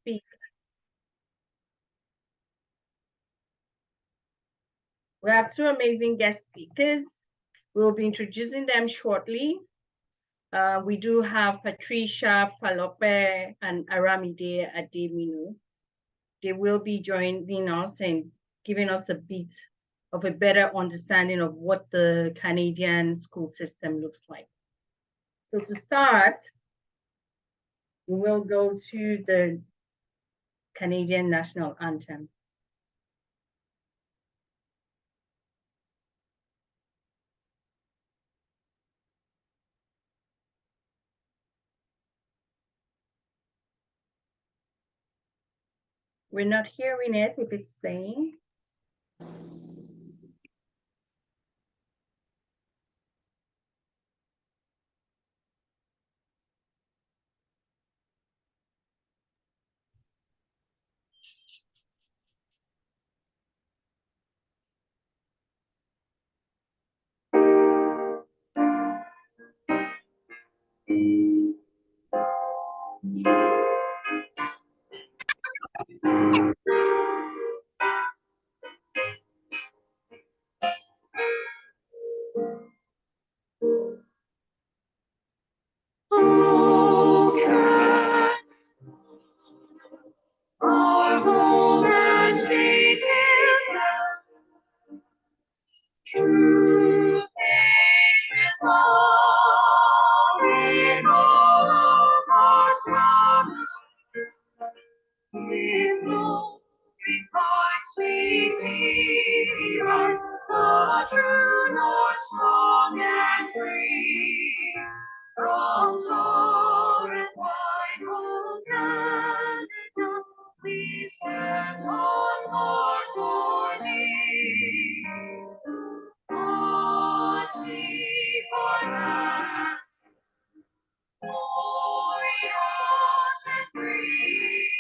speak. We have two amazing guest speakers. We'll be introducing them shortly. We do have Patricia, Falope, and Aramide Ademidun. They will be joining us and giving us a bit of a better understanding of what the Canadian school system looks like. So to start, we will go to the Canadian National Anthem. We're not hearing it if it's playing. Our home and native land, true patriot love in all of us come. With lonely hearts we see rise, the true north, strong and free. From far and wide, O Canada, we stand on guard for thee. God keep our land glorious and free.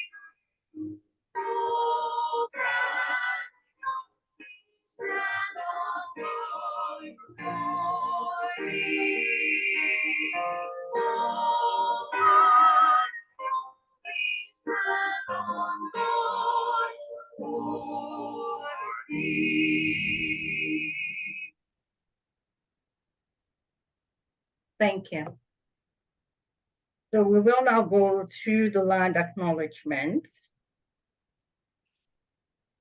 O Canada, we stand on guard for thee. O Canada, we stand on guard for thee. Thank you. So we will now go to the land acknowledgements.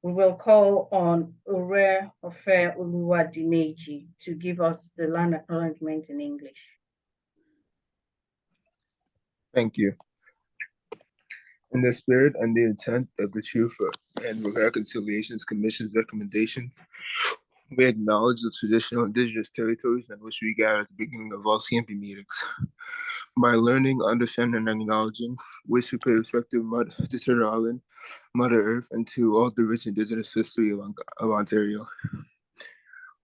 We will call on Ore Ofe Oluwadimeji to give us the land acknowledgement in English. Thank you. In the spirit and the intent of the Truth and Reconciliations Commission's recommendations, we acknowledge the traditional indigenous territories in which we gather at the beginning of all CNP meetings. By learning, understanding, and acknowledging, we should pay respect to Turtle Island, Mother Earth, and to all the rich indigenous history of Ontario.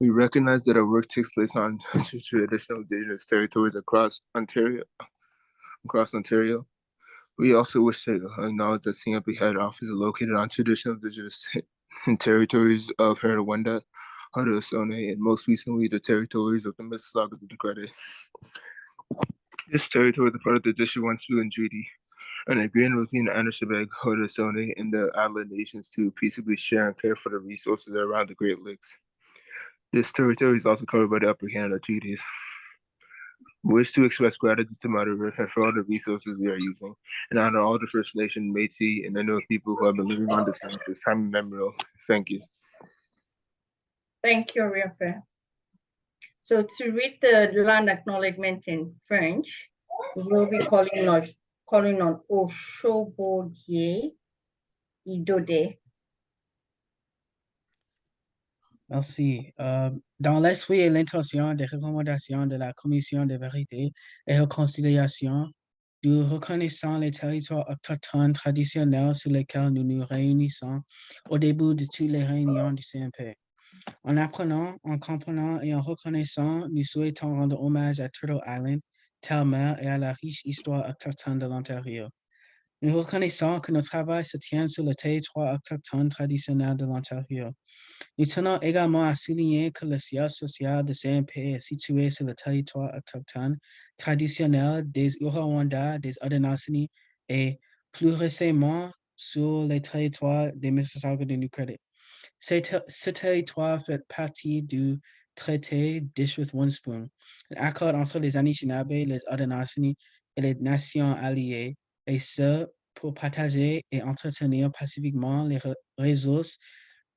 We recognize that our work takes place on traditional indigenous territories across Ontario. We also wish to acknowledge that CNP head office is located on traditional indigenous territories of Herowenda, Haudenosaunee, and most recently the territories of the Mississaugas of the Credit. This territory is a part of the District 1 Spirit Treaty, an agreement between the Anishinaabe, Haudenosaunee, and the Island nations to peaceably share and care for the resources around the Great Lakes. This territory is also covered by the Upper Canada treaties. We wish to express gratitude to Mother Earth for all the resources we are using, and honor all the First Nation, Métis, and Inuit people who have been living on this land for time immemorial. Thank you. Thank you, Oreofe. So to read the land acknowledgement in French, we will be calling on Oshoboye Idode. Merci. Dans l'esprit et l'intention des recommandations de la Commission de vérité et réconciliation, nous reconnaissons les territoires autochtones traditionnels sur lesquels nous nous réunissons au début de toutes les réunions du CNP. En apprenant, en comprenant et en reconnaissant, nous souhaitons rendre hommage à Turtle Island, Terre-Mère et à la riche histoire autochtone de l'Ontario. Nous reconnaissons que notre travail se tient sur le territoire autochtone traditionnel de l'Ontario. Nous tenons également à souligner que le siège social de CNP est situé sur le territoire autochtone traditionnel des Huron-Wendat, des Haudenosaunee et plus récemment sur les territoires des Mississauga de New-Credit. Ce territoire fait partie du traité Dish with One Spoon, un accord entre les Anishinaabe, les Haudenosaunee et les nations alliées, et ce, pour partager et entretenir pacifiquement les ressources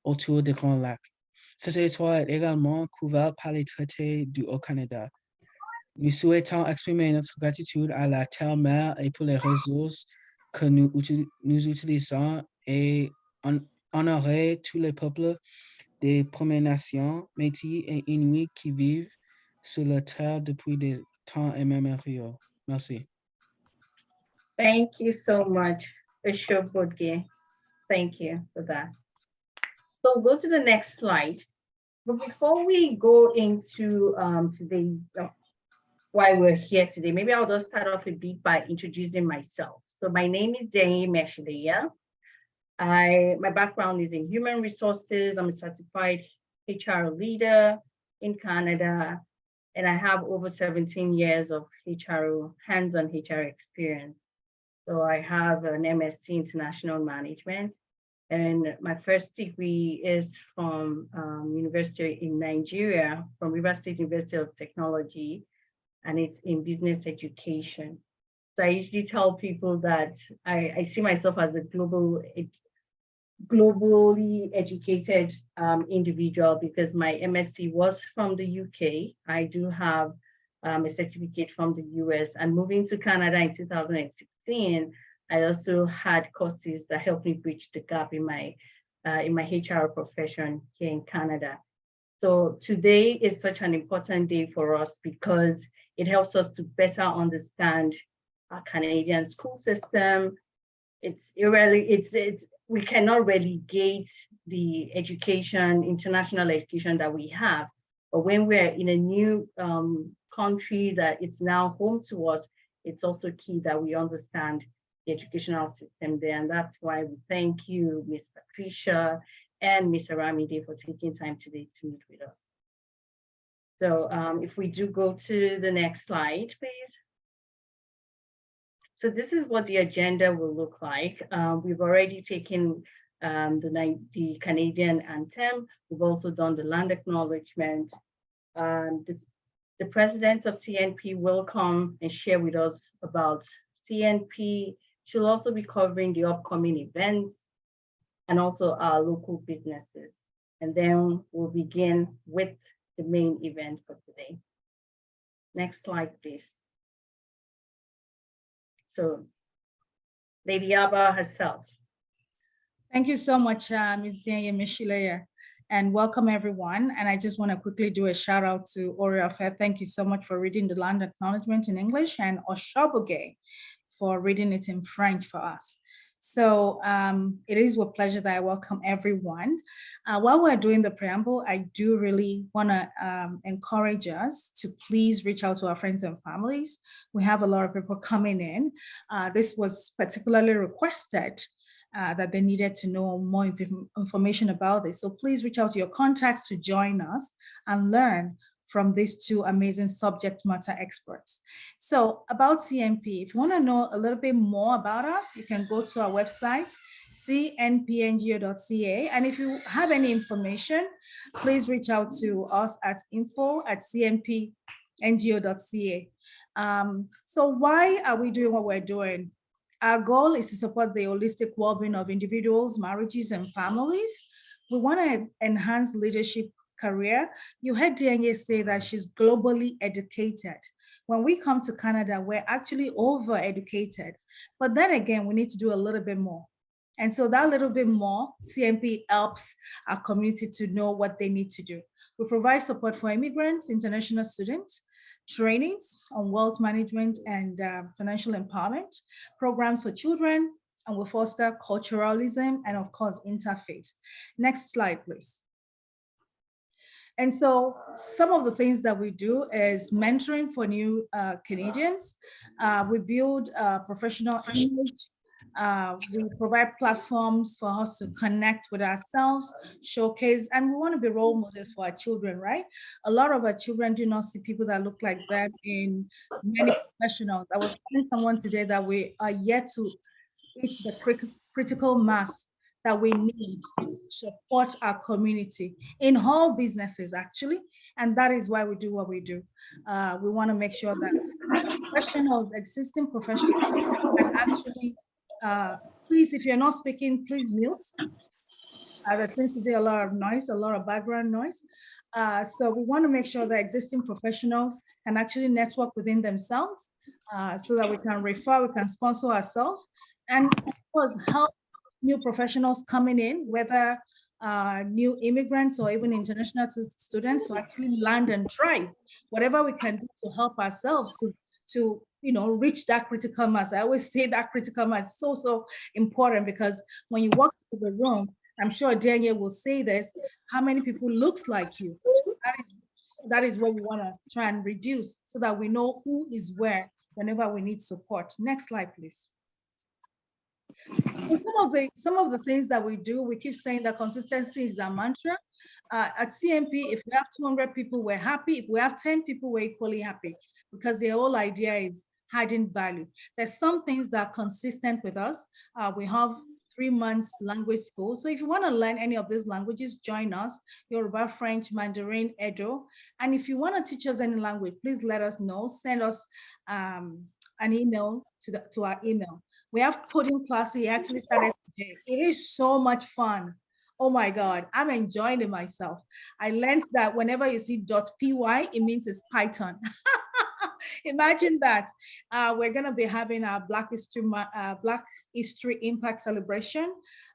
autour des Grands Lacs. Ce territoire est également couvert par les traités du Haut-Canada. Nous souhaitons exprimer notre gratitude à la Terre-Mère et pour les ressources que nous utilisons et honorer tous les peuples des Premières Nations, Métis et Inuits qui vivent sur la terre depuis des temps immémoriaux. Merci. Thank you so much, Ashok. Thank you for that. So go to the next slide. But before we go into today's, why we're here today, maybe I'll just start off a bit by introducing myself. So my name is Emmanuel. My background is in human resources. I'm a certified HR leader in Canada, and I have over 17 years of hands-on HR experience. So I have an MSc International Management, and my first degree is from University in Nigeria, from River State University of Technology, and it's in business education. So I usually tell people that I see myself as a globally educated individual because my MSc was from the UK. I do have a certificate from the US, and moving to Canada in 2016, I also had courses that helped me bridge the gap in my HR profession here in Canada. So today is such an important day for us because it helps us to better understand our Canadian school system. We cannot relegate the education, international education that we have. But when we're in a new country that it's now home to us, it's also key that we understand the educational system there. And that's why we thank you, Ms. Patricia and Ms. Aramide, for taking time today to meet with us. So if we do go to the next slide, please. So this is what the agenda will look like. We've already taken the Canadian anthem. We've also done the land acknowledgement. The president of CNP will come and share with us about CNP. She'll also be covering the upcoming events and also our local businesses. And then we'll begin with the main event for today. Next slide, please. So Lady Abba herself. Thank you so much, Ms. Emmanuel, and welcome everyone. And I just want to quickly do a shout out to Oriofe. Thank you so much for reading the land acknowledgement in English, and Oshoboge for reading it in French for us. So it is with pleasure that I welcome everyone. While we're doing the preamble, I do really want to encourage us to please reach out to our friends and families. We have a lot of people coming in. This was particularly requested that they needed to know more information about this. So please reach out to your contacts to join us and learn from these two amazing subject matter experts. So about CNP, if you want to know a little bit more about us, you can go to our website, cnpngo.ca. And if you have any information, please reach out to us at info@cnpngo.ca. So why are we doing what we're doing? Our goal is to support the holistic well-being of individuals, marriages, and families. We want to enhance leadership career. You heard Dianye say that she's globally educated. When we come to Canada, we're actually over-educated. But then again, we need to do a little bit more. And so that little bit more, CNP helps our community to know what they need to do. We provide support for immigrants, international students, trainings on wealth management and financial empowerment, programs for children, and we foster culturalism and of course, interfaith. Next slide, please. And so some of the things that we do is mentoring for new Canadians. We build professional image. We provide platforms for us to connect with ourselves, showcase, and we want to be role models for our children, right? A lot of our children do not see people that look like them in many professionals. I was telling someone today that we are yet to It's the critical mass that we need to support our community in all businesses, actually. And that is why we do what we do. We want to make sure that professionals, existing professionals, can actually, please, if you're not speaking, please mute. There seems to be a lot of noise, a lot of background noise. So we want to make sure that existing professionals can actually network within themselves so that we can refer, we can sponsor ourselves, and of course help new professionals coming in, whether new immigrants or even international students, to actually land and thrive. Whatever we can do to help ourselves to reach that critical mass. I always say that critical mass is so important, because when you walk into the room, I'm sure Daniel will say this, how many people looks like you? That is what we want to try and reduce, so that we know who is where whenever we need support. Next slide, please. So some of the things that we do, we keep saying that consistency is our mantra. At CNP, if we have 200 people, we're happy. If we have 10 people, we're equally happy, because the whole idea is adding value. There's some things that are consistent with us. We have 3 months language school. So if you want to learn any of these languages, join us. Yoruba, French, Mandarin, Edo. And if you want to teach us any language, please let us know. Send us an email to our email. We have coding classes. It actually started today. It is so much fun. Oh my God, I'm enjoying it myself. I learned that whenever you see .py, it means it's Python. Imagine that. We're going to be having our Black History Impact Celebration.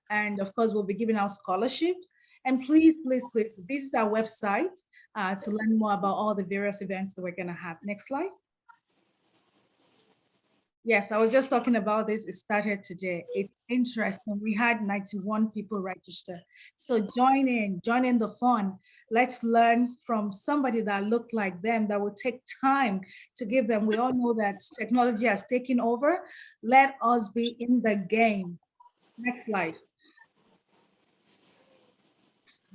And of course, we'll be giving out scholarships. And please visit our website to learn more about all the various events that we're going to have. Next slide. Yes, I was just talking about this. It started today. It's interesting. We had 91 people register. So join in the fun. Let's learn from somebody that looked like them, that will take time to give them. We all know that technology has taken over. Let us be in the game. Next slide.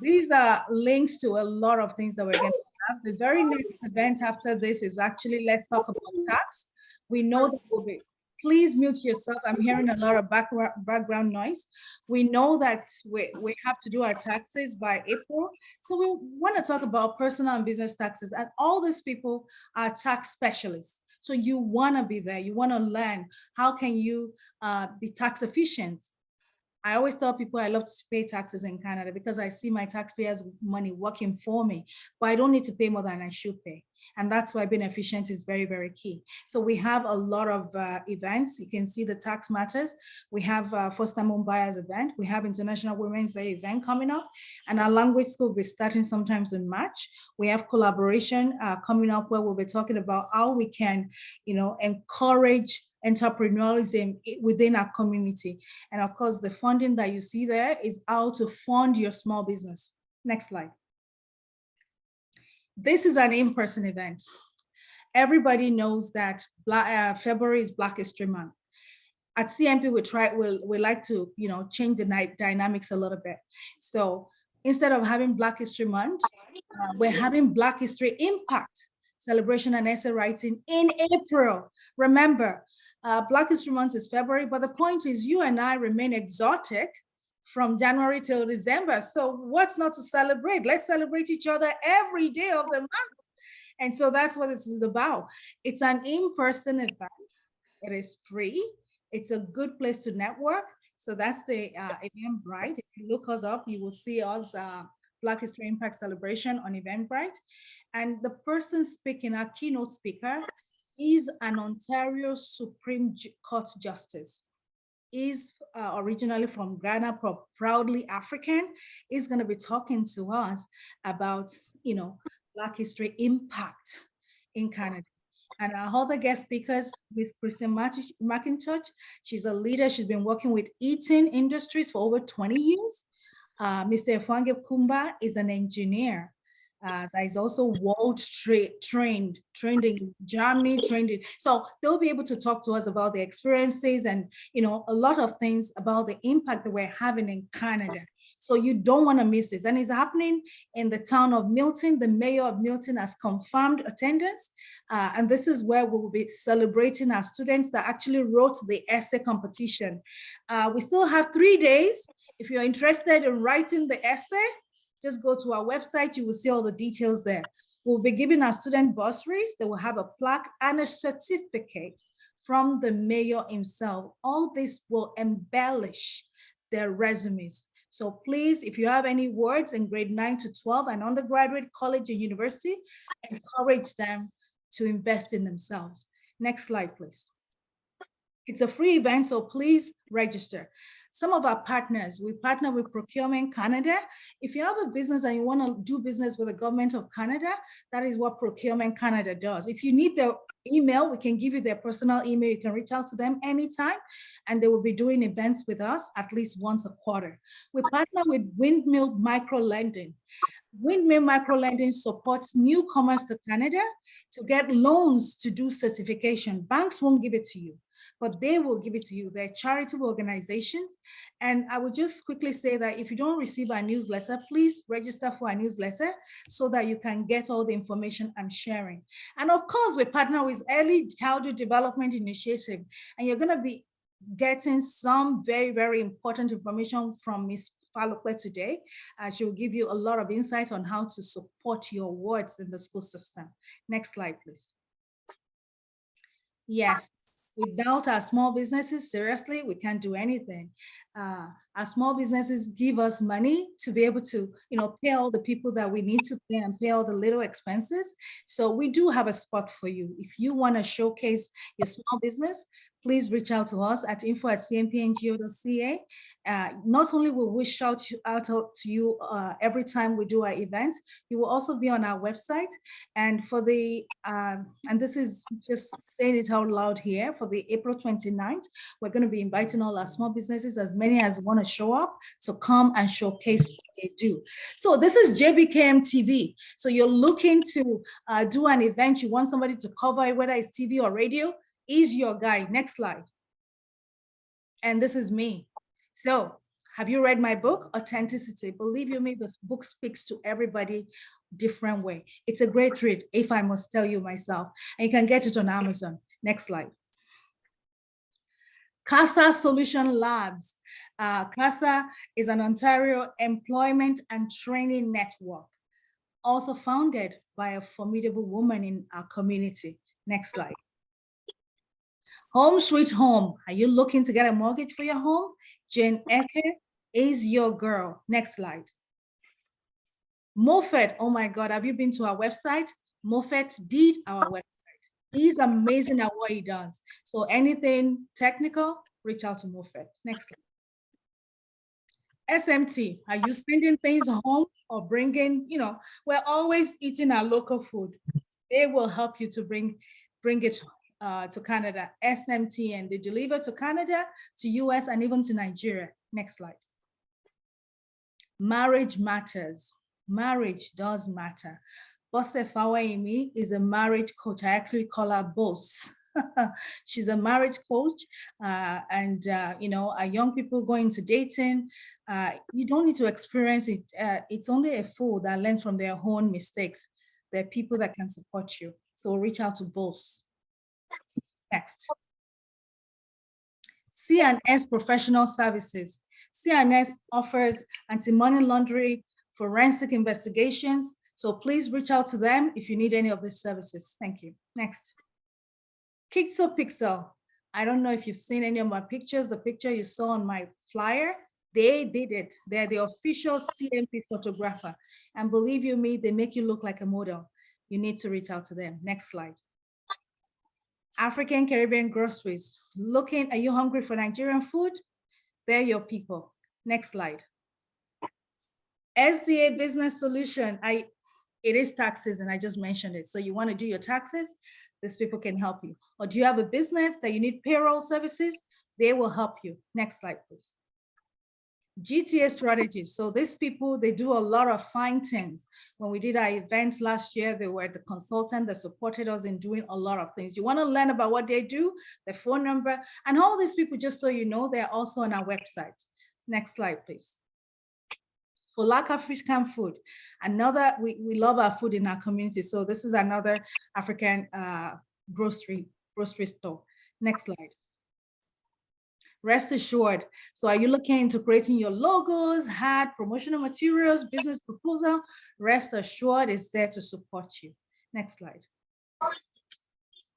These are links to a lot of things that we're going to have. The very next event after this is actually Let's Talk About Tax. We know that we'll be, please mute yourself. I'm hearing a lot of background noise. We know that we have to do our taxes by April. So we want to talk about personal and business taxes, and all these people are tax specialists. So you want to be there. You want to learn how can you be tax efficient. I always tell people I love to pay taxes in Canada because I see my taxpayers' money working for me, but I don't need to pay more than I should pay. And that's why being efficient is very, very key. So we have a lot of events. You can see the tax matters. We have first-time home buyers event. We have International Women's Day event coming up. And our language school will be starting sometimes in March. We have collaboration coming up where we'll be talking about how we can, encourage entrepreneurialism within our community. And of course, the funding that you see there is how to fund your small business. Next slide. This is an in-person event. Everybody knows that February is Black History Month. At CNP, we like to, change the dynamics a little bit. So instead of having Black History Month, we're having Black History Impact Celebration and essay writing in April. Remember, Black History Month is February, but the point is you and I remain exotic from January till December. So what's not to celebrate? Let's celebrate each other every day of the month. And so that's what this is about. It's an in-person event. It is free. It's a good place to network. So that's the Eventbrite. If you look us up, you will see us Black History Impact Celebration on Eventbrite. And the person speaking, our keynote speaker, is an Ontario Supreme Court Justice. Is originally from Ghana, proudly African. Is going to be talking to us about, Black History Impact in Canada. And our other guest speakers, Ms. Kristen McIntosh. She's a leader. She's been working with Eaton Industries for over 20 years. Mr. Efwange Kumba is an engineer. that is also world trained in Germany, so they'll be able to talk to us about their experiences and a lot of things about the impact that we're having in Canada. So you don't want to miss this. And it's happening in the town of Milton. The mayor of Milton has confirmed attendance. And this is where we will be celebrating our students that actually wrote the essay competition. We still have 3 days. If you're interested in writing the essay, just go to our website. You will see all the details there. We'll be giving our student bursaries. They will have a plaque and a certificate from the mayor himself. All this will embellish their resumes. So please, if you have any words in grade 9 to 12 and undergraduate, college, or university, encourage them to invest in themselves. Next slide, please. It's a free event, so please register. Some of our partners, we partner with Procurement Canada. If you have a business and you want to do business with the government of Canada, that is what Procurement Canada does. If you need their email, we can give you their personal email. You can reach out to them anytime, and they will be doing events with us at least once a quarter. We partner with Windmill Microlending. Windmill Microlending supports newcomers to Canada to get loans to do certification. Banks won't give it to you, but they will give it to you. They're charitable organizations. And I would just quickly say that if you don't receive our newsletter, please register for our newsletter so that you can get all the information I'm sharing. And of course, we partner with Early Childhood Development Initiative, and you're gonna be getting some very, very important information from Ms. Falope today. She will give you a lot of insight on how to support your wards in the school system. Next slide, please. Yes. Without our small businesses, seriously, we can't do anything. Our small businesses give us money to be able to, pay all the people that we need to pay and pay all the little expenses. So we do have a spot for you. If you want to showcase your small business, please reach out to us at info@cnpngo.ca. Not only will we shout out to you every time we do our event, you will also be on our website. And for the, and this is just saying it out loud here, for the April 29th, we're going to be inviting all our small businesses, as many as want to show up, to come and showcase what they do. So this is JBKM TV. So you're looking to do an event, you want somebody to cover it, whether it's TV or radio, is your guy. Next slide. And this is me. So have you read my book, Authenticity? Believe you me, this book speaks to everybody different way. It's a great read, if I must tell you myself. And you can get it on Amazon. Next slide. Casa Solution Labs. Casa is an Ontario employment and training network, also founded by a formidable woman in our community. Next slide. Home Sweet Home. Are you looking to get a mortgage for your home? Jane Eke is your girl. Next slide. Moffat. Oh my God, have you been to our website? Moffat did our website. He's amazing at what he does. So anything technical, reach out to Moffat. Next slide. SMT. Are you sending things home or bringing, we're always eating our local food. They will help you to bring it to Canada. SMT, and they deliver to Canada, to US, and even to Nigeria. Next slide. Marriage matters. Marriage does matter. Bosse Fawaimi is a marriage coach. I actually call her Boss. She's a marriage coach, and our young people going into dating, you don't need to experience it. It's only a fool that learns from their own mistakes. There are people that can support you. So reach out to Boss. Next. CNS Professional Services. CNS offers anti-money laundering, forensic investigations. So please reach out to them if you need any of these services. Thank you. Next. Pixel. I don't know if you've seen any of my pictures. The picture you saw on my flyer, they did it. They're the official CNP photographer. And believe you me, they make you look like a model. You need to reach out to them. Next slide. African Caribbean groceries. Are you hungry for Nigerian food? They're your people. Next slide. SDA Business Solution. It is tax season, I just mentioned it. So you want to do your taxes, these people can help you. Or do you have a business that you need payroll services? They will help you. Next slide, please. GTA strategies. So these people, they do a lot of fine things. When we did our event last year, they were the consultant that supported us in doing a lot of things. You want to learn about what they do, their phone number, and all these people, just so you know, they're also on our website. Next slide, please. Falope African food. Another, we love our food in our community. So this is another African grocery store. Next slide. Rest assured. So are you looking into creating your logos, hat, promotional materials, business proposal? Rest assured is there to support you. Next slide.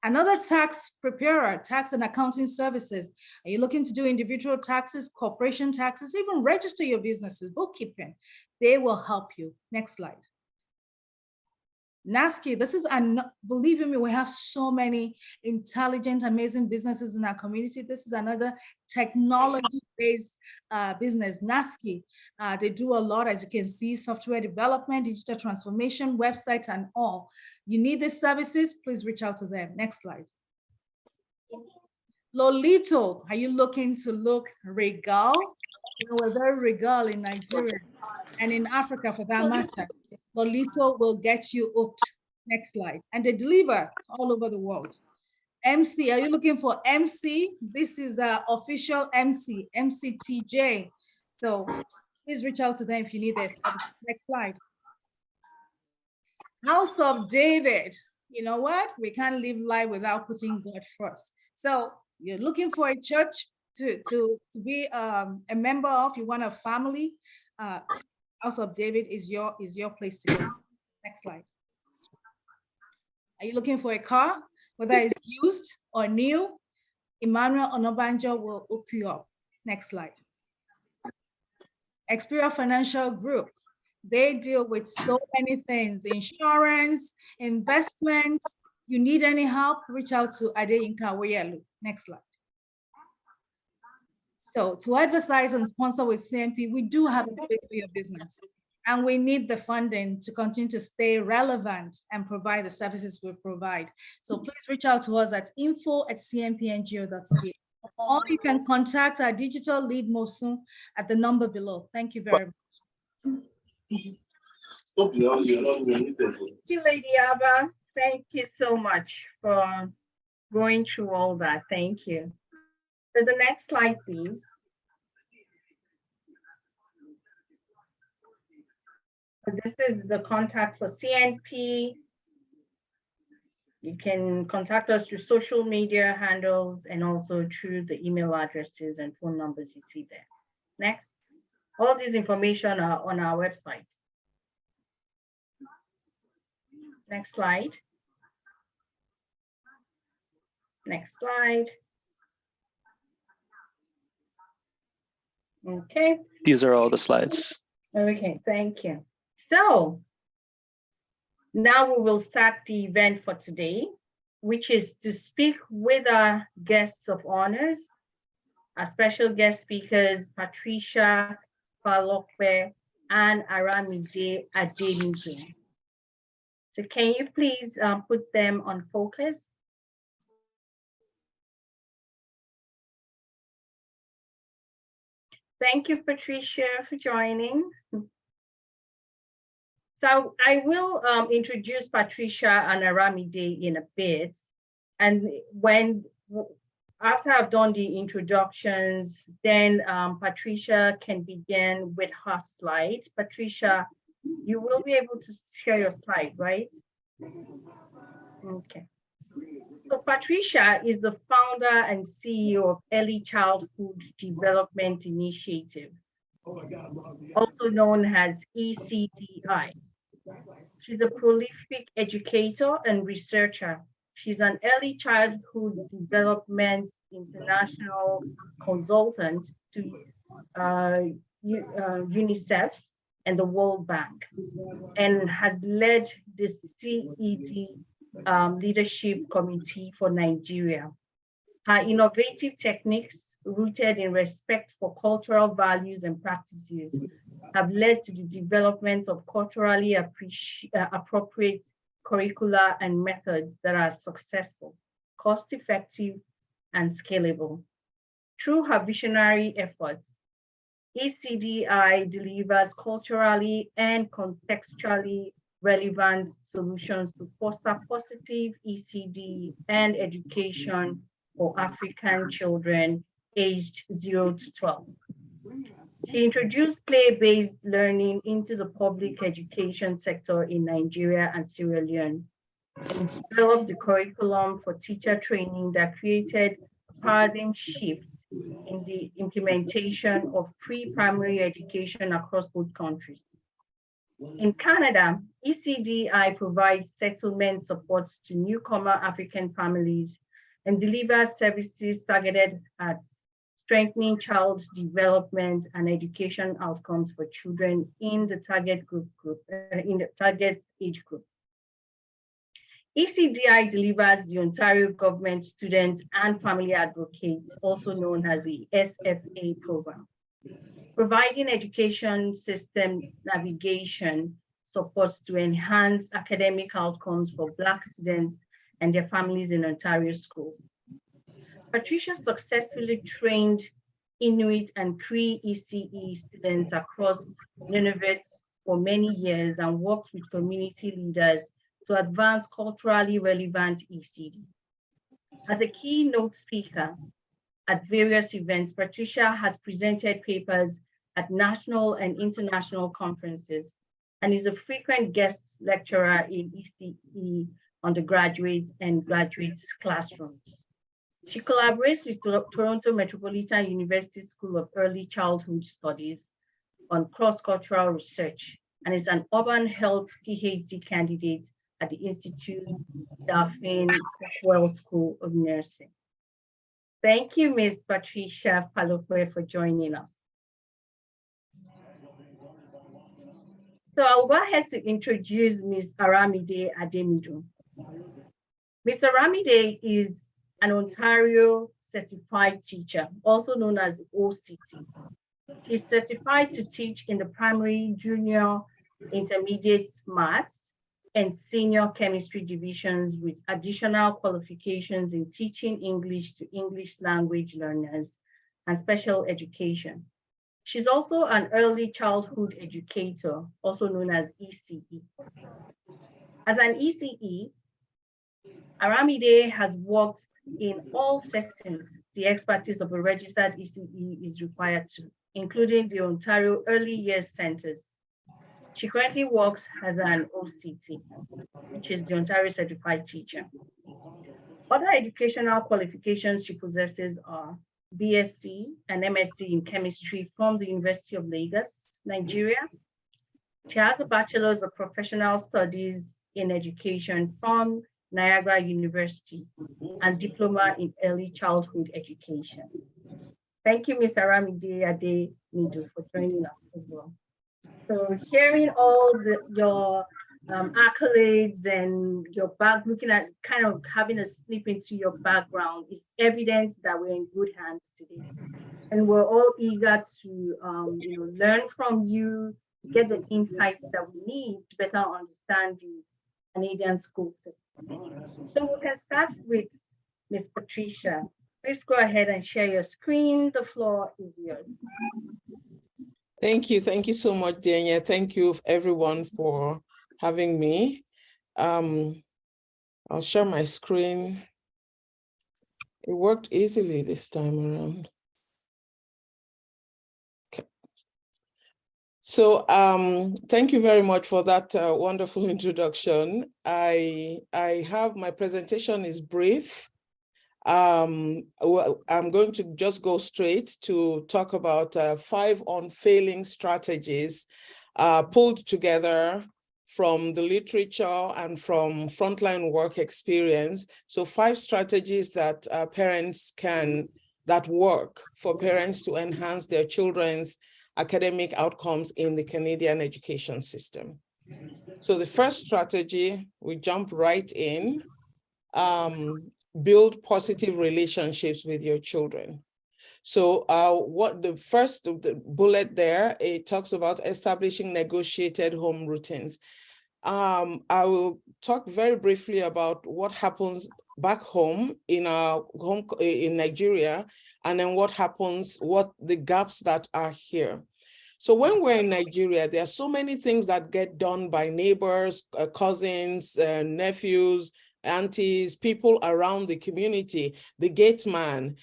Another tax preparer, tax and accounting services. Are you looking to do individual taxes, corporation taxes, even register your businesses, bookkeeping? They will help you. Next slide. NASCI, this is, believe me, we have so many intelligent, amazing businesses in our community. This is another technology-based business, NASCI. They do a lot, as you can see, software development, digital transformation, website, and all. You need these services, please reach out to them. Next slide. Lolito, are you looking to look regal? You know, we're very regal in Nigeria and in Africa for that matter. Lolito will get you hooked. Next slide. And they deliver all over the world. MC, are you looking for MC? This is an official MC, MCTJ. So please reach out to them if you need this. Next slide. House of David. You know what? We can't live life without putting God first. So you're looking for a church to be a member of, you want a family, House of David is your place to go. Next slide. Are you looking for a car, whether it's used or new? Emmanuel Onobanjo will hook you up. Next slide. Xperia Financial Group. They deal with so many things, insurance, investments. You need any help, reach out to Adeyinka Weyelu. Next slide. So to advertise and sponsor with CNP, we do have a place for your business. And we need the funding to continue to stay relevant and provide the services we provide. So please reach out to us at info@cnpngo.ca. Or you can contact our digital lead Mosun at the number below. Thank you very much. Thank you, Lady Abba. Thank you so much for going through all that. Thank you. So the next slide, please. This is the contact for CNP. You can contact us through social media handles and also through the email addresses and phone numbers you see there. Next. All this information are on our website. Next slide. Next slide. Okay. These are all the slides. Okay, thank you. So now we will start the event for today, which is to speak with our guests of honors, our special guest speakers, Patricia, Falope, and Aramide Ademidun. So can you please put them on focus? Thank you, Patricia, for joining. So I will introduce Patricia and Aramide in a bit. And after I've done the introductions, then Patricia can begin with her slide. Patricia, you will be able to share your slide, right? Okay. So Patricia is the founder and CEO of Early Childhood Development Initiative, also known as ECDI. She's a prolific educator and researcher. She's an early childhood development international consultant to UNICEF and the World Bank, and has led the CED Leadership Committee for Nigeria. Her innovative techniques, rooted in respect for cultural values and practices, have led to the development of culturally appropriate curricula and methods that are successful, cost-effective, and scalable. Through her visionary efforts, ECDI delivers culturally and contextually relevant solutions to foster positive ECD and education for African children aged 0 to 12. She introduced play-based learning into the public education sector in Nigeria and Sierra Leone, and developed the curriculum for teacher training that created a paradigm shift in the implementation of pre-primary education across both countries. In Canada, ECDI provides settlement supports to newcomer African families and delivers services targeted at strengthening child development and education outcomes for children in the target age group. ECDI delivers the Ontario Government Student and Family Advocates, also known as the SFA program, providing education system navigation supports to enhance academic outcomes for Black students and their families in Ontario schools. Patricia successfully trained Inuit and Cree ECE students across Nunavut for many years and worked with community leaders to advance culturally relevant ECD. As a keynote speaker at various events, Patricia has presented papers at national and international conferences and is a frequent guest lecturer in ECE undergraduate and graduate classrooms. She collaborates with Toronto Metropolitan University School of Early Childhood Studies on cross-cultural research and is an urban health PhD candidate at the Institute's Daphne Rockwell School of Nursing. Thank you, Ms. Patricia Falope, for joining us. So I'll go ahead to introduce Ms. Aramide Ademidun. Ms. Aramide is an Ontario certified teacher, also known as OCT. She's certified to teach in the primary, junior, intermediate maths, and senior chemistry divisions with additional qualifications in teaching English to English language learners and special education. She's also an early childhood educator, also known as ECE. As an ECE, Aramide has worked in all settings the expertise of a registered ECE is required to, including the Ontario Early Years Centers. She currently works as an OCT, which is the Ontario Certified Teacher. Other educational qualifications she possesses are BSc and MSc in Chemistry from the University of Lagos, Nigeria. She has a Bachelor's of Professional Studies in Education from Niagara University and Diploma in Early Childhood Education. Thank you, Ms. Aramide Ademidun, for joining us as well. So hearing all your accolades and your looking at kind of having a slip into your background is evidence that we're in good hands today. And we're all eager to learn from you, to get the insights that we need to better understand the Canadian school system. So we can start with Ms. Patricia. Please go ahead and share your screen. The floor is yours. Thank you. Thank you so much, Dania. Thank you, everyone, for having me. I'll share my screen. It worked easily this time around. Okay. So thank you very much for that wonderful introduction. I have, my presentation is brief. Well, I'm going to just go straight to talk about 5 unfailing strategies pulled together from the literature and from frontline work experience. So 5 strategies that that work for parents to enhance their children's academic outcomes in the Canadian education system. So the first strategy, we jump right in. Build positive relationships with your children. So what the first bullet there, it talks about establishing negotiated home routines. I will talk very briefly about what happens back home in our home in Nigeria and then what happens, what the gaps that are here. So when we're in Nigeria, there are so many things that get done by neighbors, cousins, nephews, aunties, people around the community, the gate man,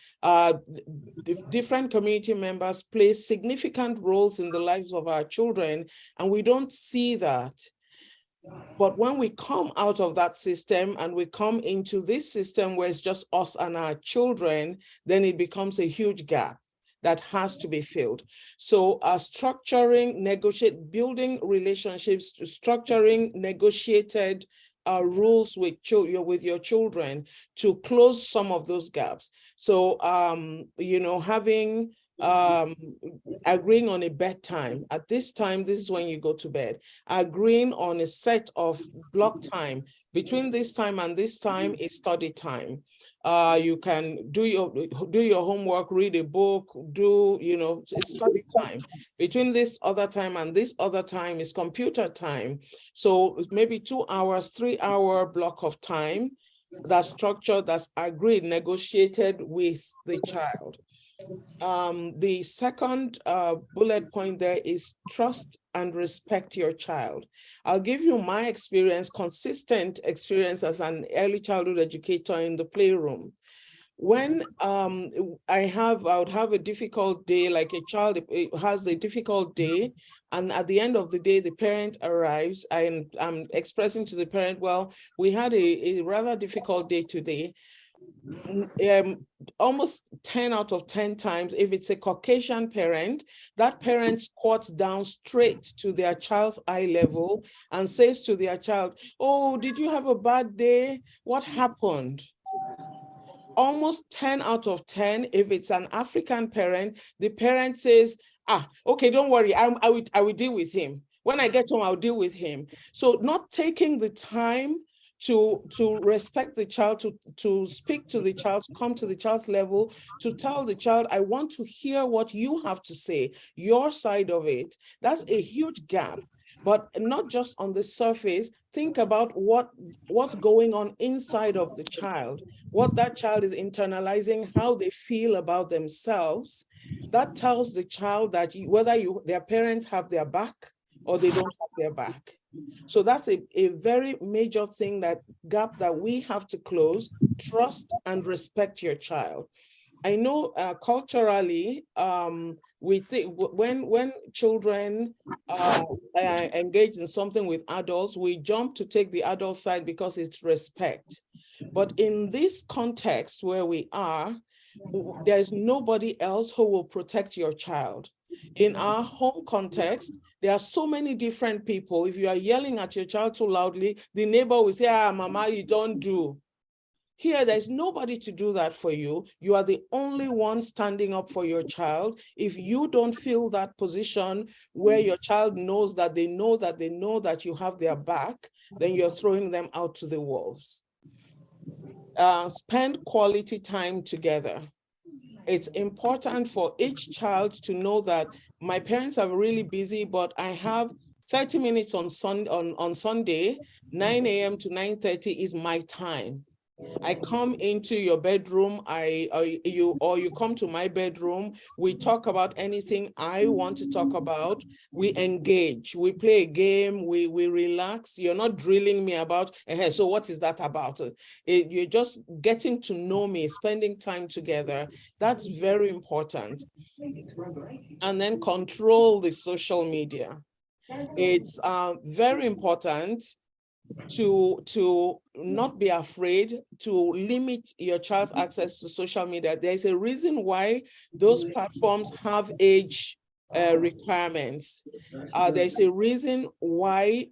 different community members play significant roles in the lives of our children, and we don't see that. But when we come out of that system and we come into this system where it's just us and our children, then it becomes a huge gap that has to be filled. So structuring, building relationships, structuring negotiated rules with your children to close some of those gaps. So, having agreeing on a bedtime. At this time, this is when you go to bed. Agreeing on a set of block time. Between this time and this time is study time. You can do your homework, read a book, it's study time. Between this other time and this other time is computer time. So maybe 2 hours, 3 hour block of time that's structured, that's agreed, negotiated with the child. The second bullet point there is trust and respect your child. I'll give you my experience, consistent experience as an early childhood educator in the playroom. When I would have a difficult day, like a child has a difficult day, and at the end of the day, the parent arrives, and I'm expressing to the parent, well, we had a rather difficult day today. Almost 10 out of 10 times, if it's a Caucasian parent, that parent squats down straight to their child's eye level and says to their child, oh, did you have a bad day? What happened? Almost 10 out of 10, if it's an African parent, the parent says, okay, don't worry, I will deal with him. When I get home, I'll deal with him. So not taking the time to respect the child, to speak to the child, to come to the child's level, to tell the child, I want to hear what you have to say, your side of it. That's a huge gap. But not just on the surface, think about what's going on inside of the child, what that child is internalizing, how they feel about themselves. That tells the child that their parents have their back or they don't have their back. So that's a very major thing, that gap that we have to close. Trust and respect your child. I know culturally, we think when children engage in something with adults, we jump to take the adult side because it's respect. But in this context where we are, there's nobody else who will protect your child. In our home context, there are so many different people. If you are yelling at your child too loudly, the neighbor will say, mama, you don't do. Here, there's nobody to do that for you. You are the only one standing up for your child. If you don't feel that position where your child knows that they know that you have their back, then you're throwing them out to the wolves. Spend quality time together. It's important for each child to know that my parents are really busy, but I have 30 minutes on Sunday, 9 a.m. to 9:30 is my time. I come into your bedroom, you come to my bedroom, we talk about anything I want to talk about, we engage, we play a game, we relax. You're not drilling me about, so what is that about? You're just getting to know me, spending time together. That's very important. And then control the social media. It's very important to not be afraid to limit your child's access to social media. There's a reason why those platforms have age requirements. There's a reason why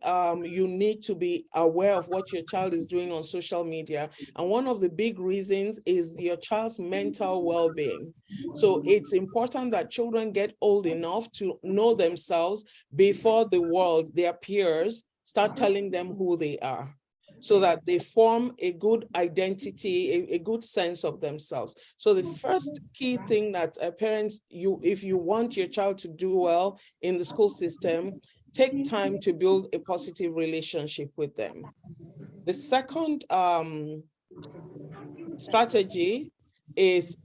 you need to be aware of what your child is doing on social media. And one of the big reasons is your child's mental well-being. So it's important that children get old enough to know themselves before the world, their peers, start telling them who they are, so that they form a good identity, a good sense of themselves. So the first key thing that parents, if you want your child to do well in the school system, take time to build a positive relationship with them. The second strategy is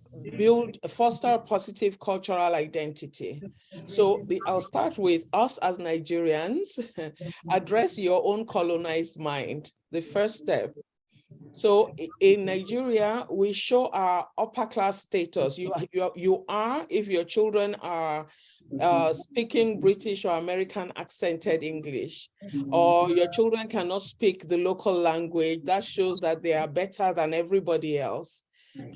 foster positive cultural identity. So I'll start with us as Nigerians. Address your own colonized mind, the first step. So in Nigeria, we show our upper class status. You are, if your children are speaking British or American accented English, or your children cannot speak the local language, that shows that they are better than everybody else.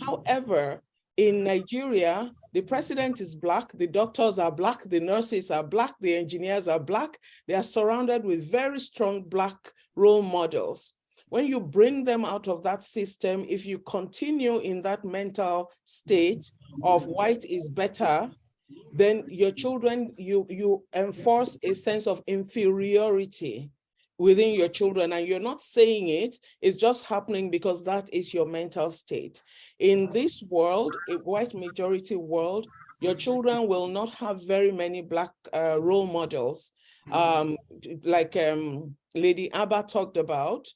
However, in Nigeria, the president is Black, the doctors are Black, the nurses are Black, the engineers are Black. They are surrounded with very strong Black role models. When you bring them out of that system, if you continue in that mental state of white is better, then your children, you enforce a sense of inferiority within your children, and you're not saying it, it's just happening because that is your mental state. In this world, a white majority world, your children will not have very many Black role models, like Lady Abba talked about.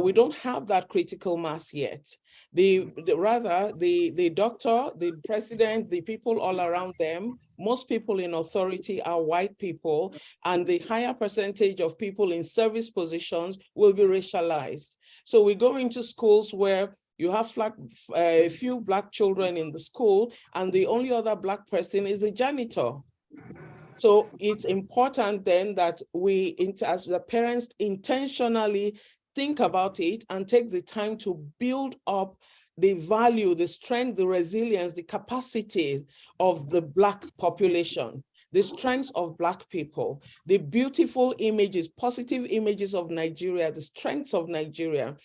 We don't have that critical mass yet. Rather, the doctor, the president, the people all around them, most people in authority are white people, and the higher percentage of people in service positions will be racialized. So we go into schools where you have a few Black children in the school, and the only other Black person is a janitor. So it's important then that we, as the parents, intentionally think about it and take the time to build up the value, the strength, the resilience, the capacity of the Black population, the strengths of Black people, the beautiful images, positive images of Nigeria, the strengths of Nigeria.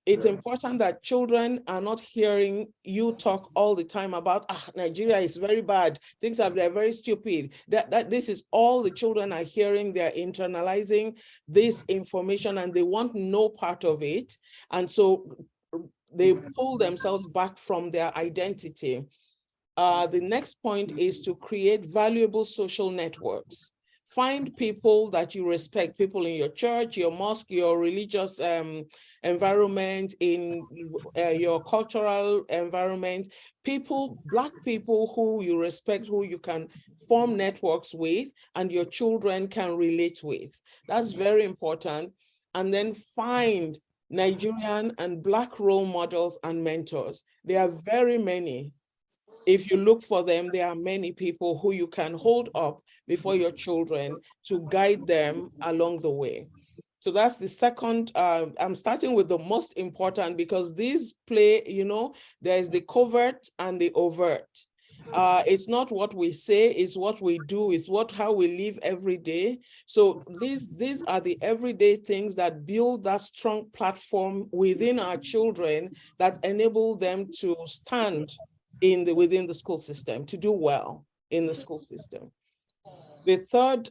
It's important that children are not hearing you talk all the time about, Nigeria is very bad, things are very stupid. That this is all the children are hearing. They're internalizing this information and they want no part of it. And so they pull themselves back from their identity. The next point is to create valuable social networks. Find people that you respect, people in your church, your mosque, your religious environment, in your cultural environment, Black people who you respect, who you can form networks with, and your children can relate with. That's very important. And then find Nigerian and Black role models and mentors. There are very many. If you look for them, there are many people who you can hold up before your children to guide them along the way. So that's the second. I'm starting with the most important because these play, there's the covert and the overt. It's not what we say, it's what we do, it's how we live every day. So these are the everyday things that build that strong platform within our children that enable them to stand within the school system, to do well in the school system. The third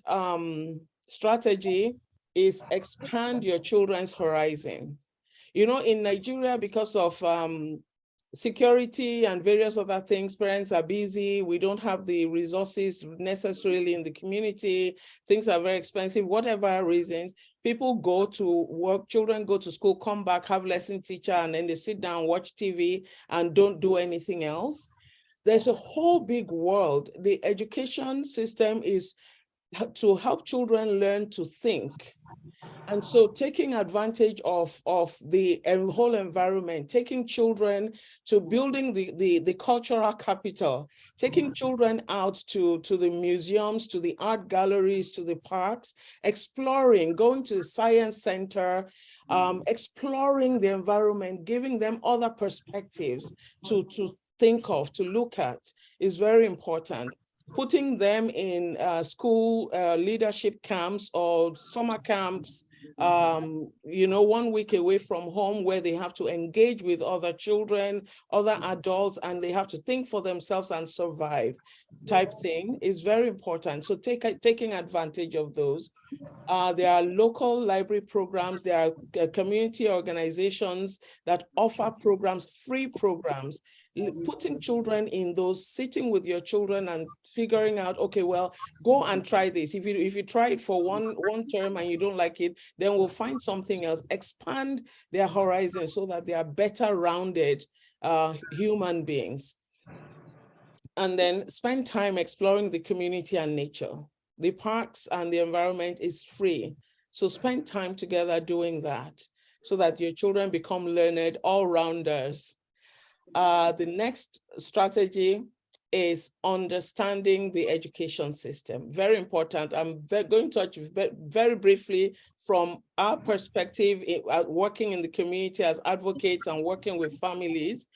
strategy is expand your children's horizon. In Nigeria, because of security and various other things, parents are busy, we don't have the resources necessarily in the community, things are very expensive, whatever reasons, people go to work, children go to school, come back, have lesson teacher, and then they sit down, watch TV, and don't do anything else. There's a whole big world. The education system is to help children learn to think. And so taking advantage of the whole environment, taking children to building the cultural capital, taking children out to the museums, to the art galleries, to the parks, exploring, going to the science center, exploring the environment, giving them other perspectives to think of, to look at, is very important. Putting them in school leadership camps or summer camps, 1 week away from home, where they have to engage with other children, other adults, and they have to think for themselves and survive type thing, is very important. So taking advantage of those. There are local library programs, there are community organizations that offer programs, free programs. Putting children in those, sitting with your children and figuring out, okay, well, go and try this. If you try it for one term and you don't like it, then we'll find something else. Expand their horizons so that they are better rounded human beings. And then spend time exploring the community and nature. The parks and the environment is free. So spend time together doing that so that your children become learned all-rounders. The next strategy is understanding the education system. Very important. I'm going to touch very briefly from our perspective working in the community as advocates and working with families.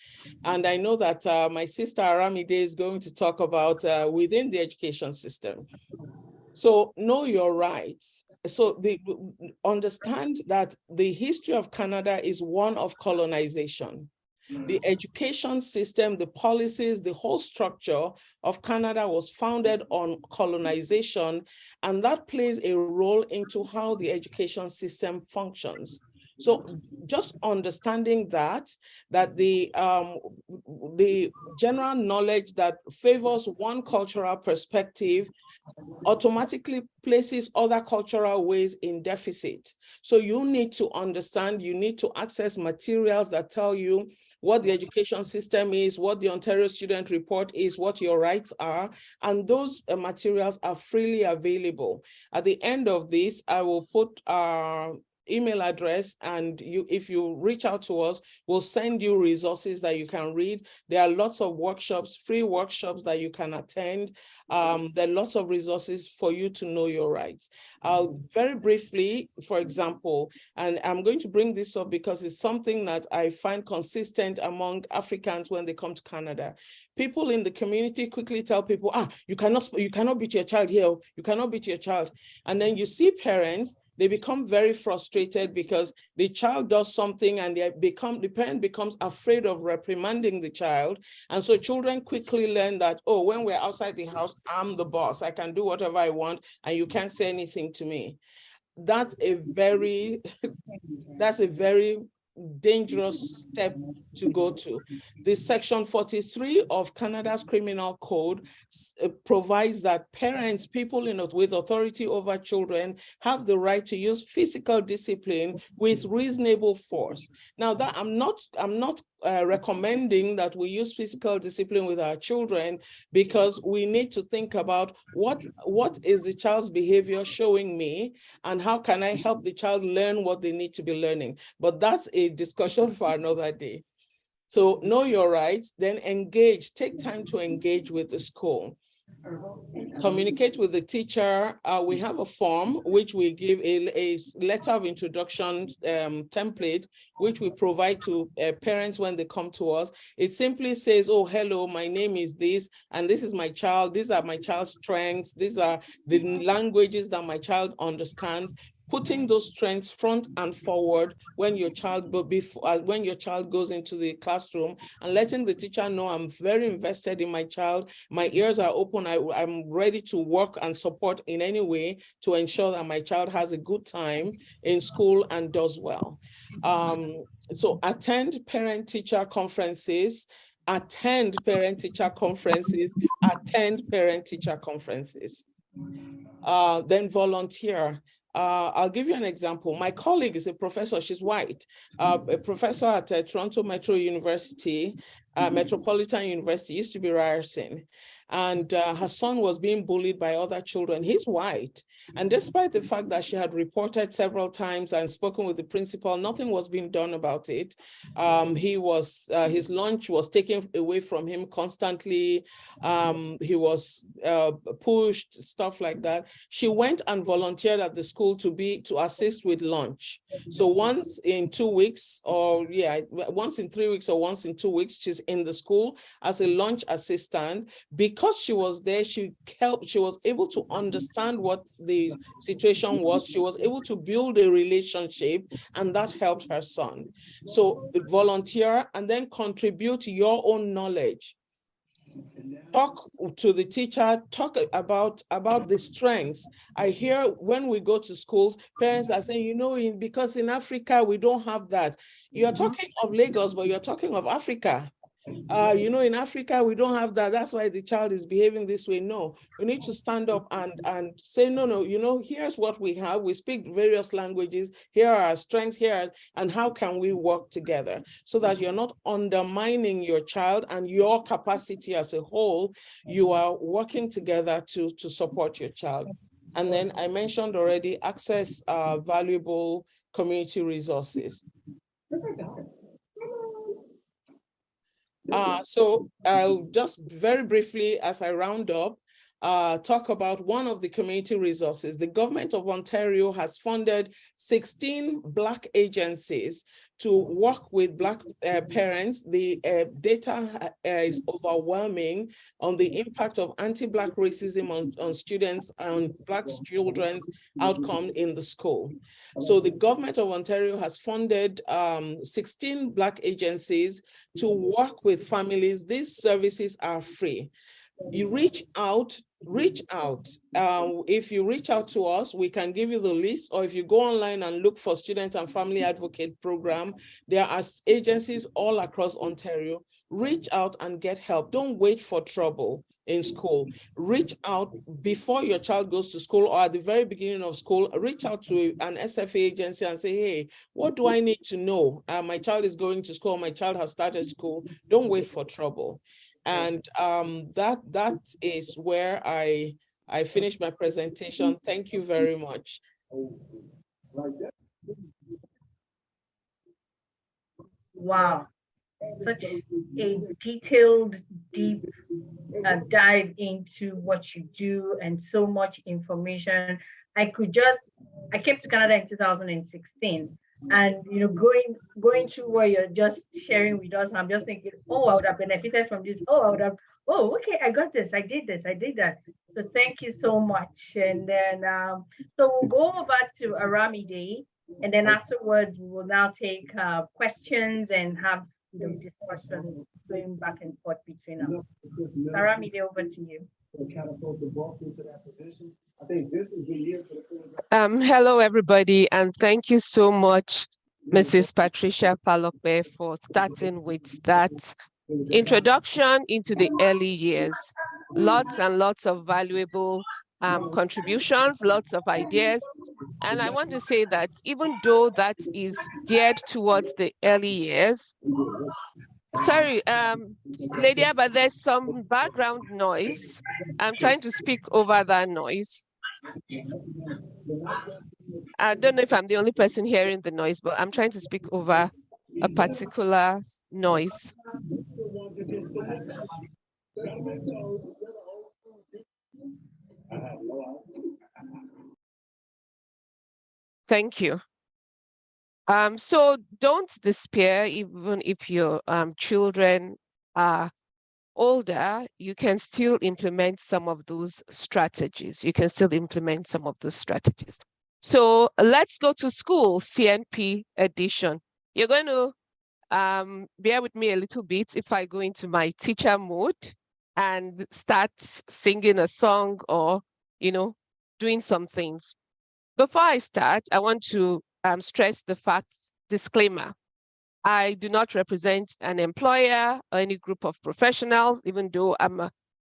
And I know that my sister Aramide is going to talk about within the education system. So know your rights. So understand that the history of Canada is one of colonization. The education system, the policies, the whole structure of Canada was founded on colonization, and that plays a role into how the education system functions. So just understanding that the general knowledge that favors one cultural perspective automatically places other cultural ways in deficit. So you need to understand, you need to access materials that tell you what the education system is, what the Ontario Student Report is, what your rights are, and those materials are freely available. At the end of this, I will put our email address, and if you reach out to us, we'll send you resources that you can read. There are lots of workshops, free workshops that you can attend. There are lots of resources for you to know your rights. Very briefly, for example, and I'm going to bring this up because it's something that I find consistent among Africans when they come to Canada. People in the community quickly tell people, you cannot beat your child here, you cannot beat your child. And then you see parents, they become very frustrated because the child does something and the parent becomes afraid of reprimanding the child. And so children quickly learn that, oh, when we're outside the house, I'm the boss. I can do whatever I want and you can't say anything to me. That's a very dangerous step to go to. The Section 43 of Canada's Criminal Code provides that parents, people with authority over children, have the right to use physical discipline with reasonable force. Now, that I'm not recommending that we use physical discipline with our children, because we need to think about what is the child's behavior showing me, and how can I help the child learn what they need to be learning. But that's a discussion for another day. So know your rights, then engage, take time to engage with the school. Communicate with the teacher. We have a form which we give a letter of introduction template, which we provide to parents when they come to us. It simply says, oh, hello, my name is this, and this is my child. These are my child's strengths. These are the languages that my child understands. Putting those strengths front and forward when your child goes into the classroom, and letting the teacher know, I'm very invested in my child. My ears are open. I'm ready to work and support in any way to ensure that my child has a good time in school and does well. So attend parent-teacher conferences. Attend parent-teacher conferences. Then volunteer. I'll give you an example. My colleague is a professor, she's white, a professor at Toronto Metropolitan University, used to be Ryerson. And her son was being bullied by other children. He's white. And despite the fact that she had reported several times and spoken with the principal, nothing was being done about it. His lunch was taken away from him constantly. He was pushed, stuff like that. She went and volunteered at the school to assist with lunch. So once in 2 weeks, once in 3 weeks or once in 2 weeks, she's in the school as a lunch assistant. Because she was there, she was able to understand what the situation was. She was able to build a relationship, and that helped her son. So volunteer and then contribute your own knowledge. Talk to the teacher, talk about the strengths. I hear when we go to schools, parents are saying, because in Africa, we don't have that. You're talking of Lagos, but you're talking of Africa. In Africa, we don't have that. That's why the child is behaving this way. No, we need to stand up and say, no, here's what we have. We speak various languages. Here are our strengths and how can we work together so that you're not undermining your child and your capacity as a whole. You are working together to support your child. And then I mentioned already, access valuable community resources. So I'll just very briefly, as I round up, talk about one of the community resources. The government of Ontario has funded 16 Black agencies to work with Black parents. The data is overwhelming on the impact of anti-Black racism on students and Black children's outcome in the school. So the government of Ontario has funded 16 Black agencies to work with families. These services are free. You reach out. If you reach out to us, we can give you the list, or if you go online and look for Student and Family Advocate Program, there are agencies all across Ontario. Reach out and get help. Don't wait for trouble in school. Reach out before your child goes to school or at the very beginning of school. Reach out to an SFA agency and say, hey, what do I need to know? My child is going to school, my child has started school. Don't wait for trouble. And that is where I finish my presentation. Thank you very much. Wow, such a detailed, deep dive into what you do and so much information. I came to Canada in 2016. And going through what you're just sharing with us, I'm just thinking, oh, I would have benefited from this. Oh, okay, I got this, I did this, I did that. So thank you so much. And then so we'll go over to Aramide, and then afterwards we will now take questions and have discussions going back and forth between us. Aramide, over to you. Catapult the boss into that position. I think this is the year for the hello, everybody, and thank you so much, Mrs. Patricia Falope, for starting with that introduction into the early years. Lots and lots of valuable contributions, lots of ideas. And I want to say that even though that is geared towards the early years, sorry, Lady, but there's some background noise. I'm trying to speak over that noise. I don't know if I'm the only person hearing the noise, but I'm trying to speak over a particular noise. Thank you. So don't despair, even if your children are older, you can still implement some of those strategies. So let's go to school, CNP edition. You're going to bear with me a little bit if I go into my teacher mode and start singing a song or, doing some things. Before I start, I want to stress the fact, disclaimer. I do not represent an employer or any group of professionals, even though I'm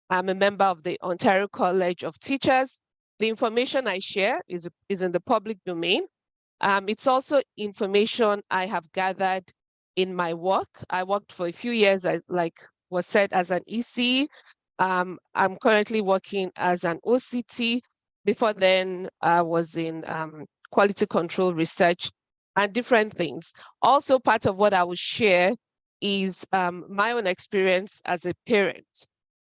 a member of the Ontario College of Teachers. The information I share is in the public domain. It's also information I have gathered in my work. I worked for a few years, like was said, as an EC. I'm currently working as an OCT. Before then, I was in quality control research and different things. Also, part of what I will share is my own experience as a parent.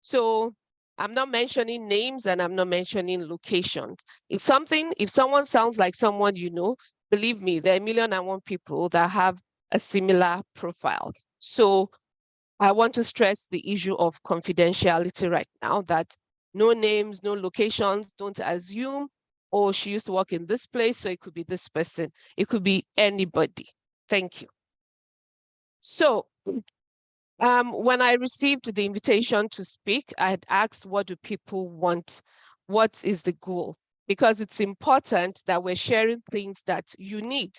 So I'm not mentioning names and I'm not mentioning locations. If someone sounds like someone you know, believe me, there are 1,000,001 people that have a similar profile. So I want to stress the issue of confidentiality right now, that no names, no locations, don't assume, oh, she used to work in this place, so it could be this person. It could be anybody. Thank you. So when I received the invitation to speak, I had asked, what do people want? What is the goal? Because it's important that we're sharing things that you need,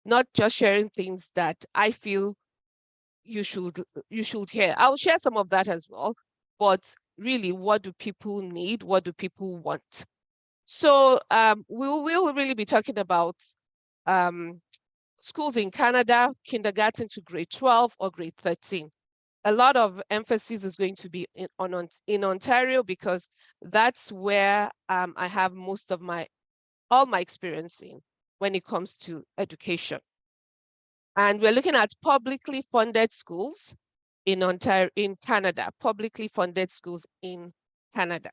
not just sharing things that I feel you should hear. I'll share some of that as well, but really, what do people need? What do people want? So we'll really be talking about schools in Canada, kindergarten to grade 12 or grade 13. A lot of emphasis is going to be in Ontario because that's where I have most of all my experience in when it comes to education. And we're looking at publicly funded schools in Ontario, in Canada, publicly funded schools in Canada.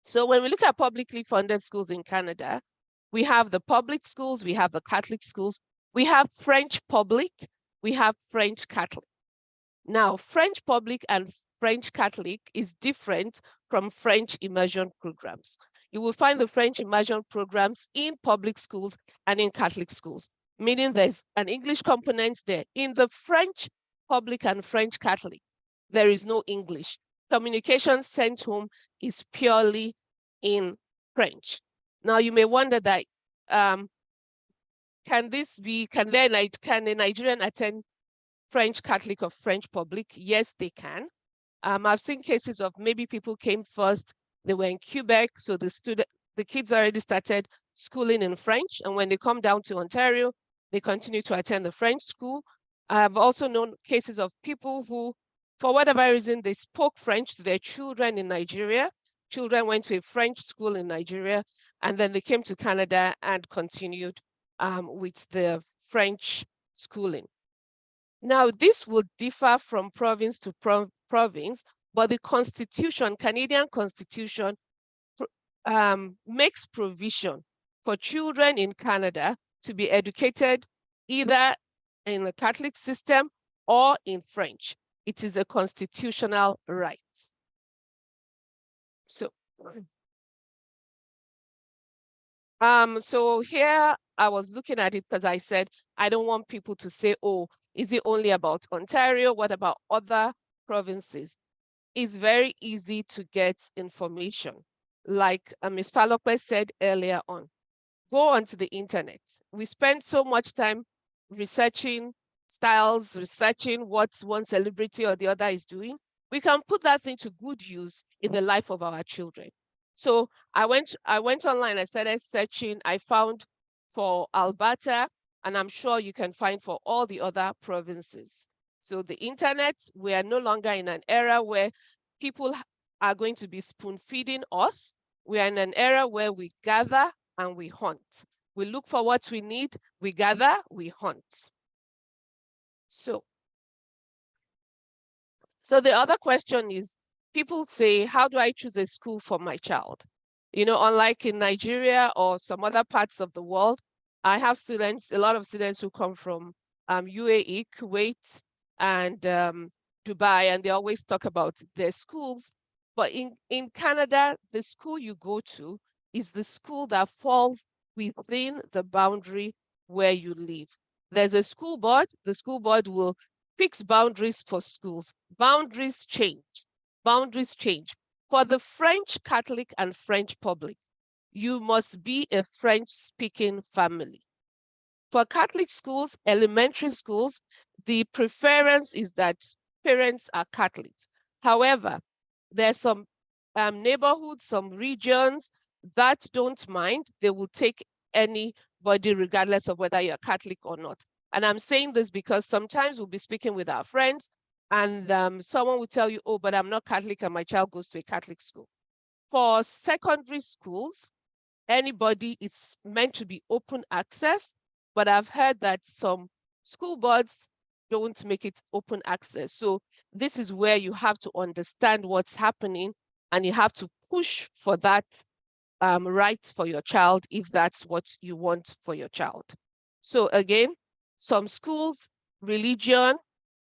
So when we look at publicly funded schools in Canada, we have the public schools, we have the Catholic schools, we have French public, we have French Catholic. Now, French public and French Catholic is different from French immersion programs. You will find the French immersion programs in public schools and in Catholic schools, meaning there's an English component there. In the French public and French Catholic, there is no English. Communication sent home is purely in French. Now, you may wonder that, can a Nigerian attend French Catholic or French public? Yes, they can. I've seen cases of maybe people came first, they were in Quebec, so the kids already started schooling in French, and when they come down to Ontario, they continue to attend the French school. I've also known cases of people who, for whatever reason, they spoke French to their children in Nigeria. Children went to a French school in Nigeria, and then they came to Canada and continued with the French schooling. Now, this will differ from province to province, but the Constitution, Canadian Constitution, makes provision for children in Canada to be educated either in the Catholic system or in French. It is a constitutional right. So here I was looking at it because I said, I don't want people to say, oh, is it only about Ontario? What about other provinces? It's very easy to get information. Like Ms. Falope said earlier on, go onto the internet. We spend so much time researching styles, researching what one celebrity or the other is doing. We can put that thing to good use in the life of our children. So I went online, I started searching, I found for Alberta, and I'm sure you can find for all the other provinces. So the internet, we are no longer in an era where people are going to be spoon feeding us. We are in an era where we gather and we hunt. We look for what we need, we gather, we hunt. So the other question is, people say, how do I choose a school for my child? You know, unlike in Nigeria or some other parts of the world, I have students, a lot of students who come from UAE, Kuwait, and Dubai, and they always talk about their schools. But in Canada, the school you go to is the school that falls within the boundary where you live. There's a school board. The school board will fix boundaries for schools. Boundaries change. Boundaries change. For the French Catholic and French public, you must be a French-speaking family. For Catholic schools, elementary schools, the preference is that parents are Catholics. However, there's some neighborhoods, some regions that don't mind. They will take anybody regardless of whether you're Catholic or not. And I'm saying this because sometimes we'll be speaking with our friends and someone will tell you, oh, but I'm not Catholic and my child goes to a Catholic school. For secondary schools, anybody, it's meant to be open access, but I've heard that some school boards don't make it open access. So this is where you have to understand what's happening and you have to push for that right for your child if that's what you want for your child. So again, some schools, religion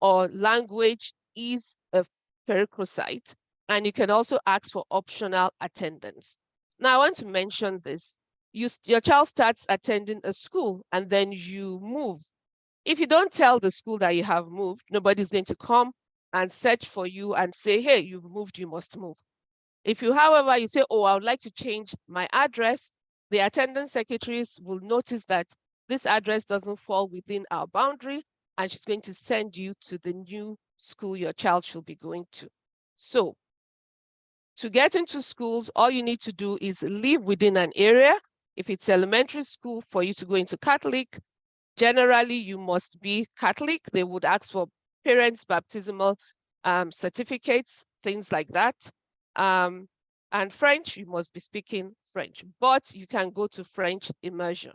or language is a prerequisite, and you can also ask for optional attendance. Now, I want to mention this. Your child starts attending a school and then you move. If you don't tell the school that you have moved, nobody's going to come and search for you and say, hey, you've moved, you must move. If you, however, you say, oh, I would like to change my address, the attendance secretaries will notice that this address doesn't fall within our boundary and she's going to send you to the new school your child should be going to. So to get into schools, all you need to do is live within an area. If it's elementary school, for you to go into Catholic, generally you must be Catholic. They would ask for parents' baptismal certificates, things like that. And French, you must be speaking French, but you can go to French immersion.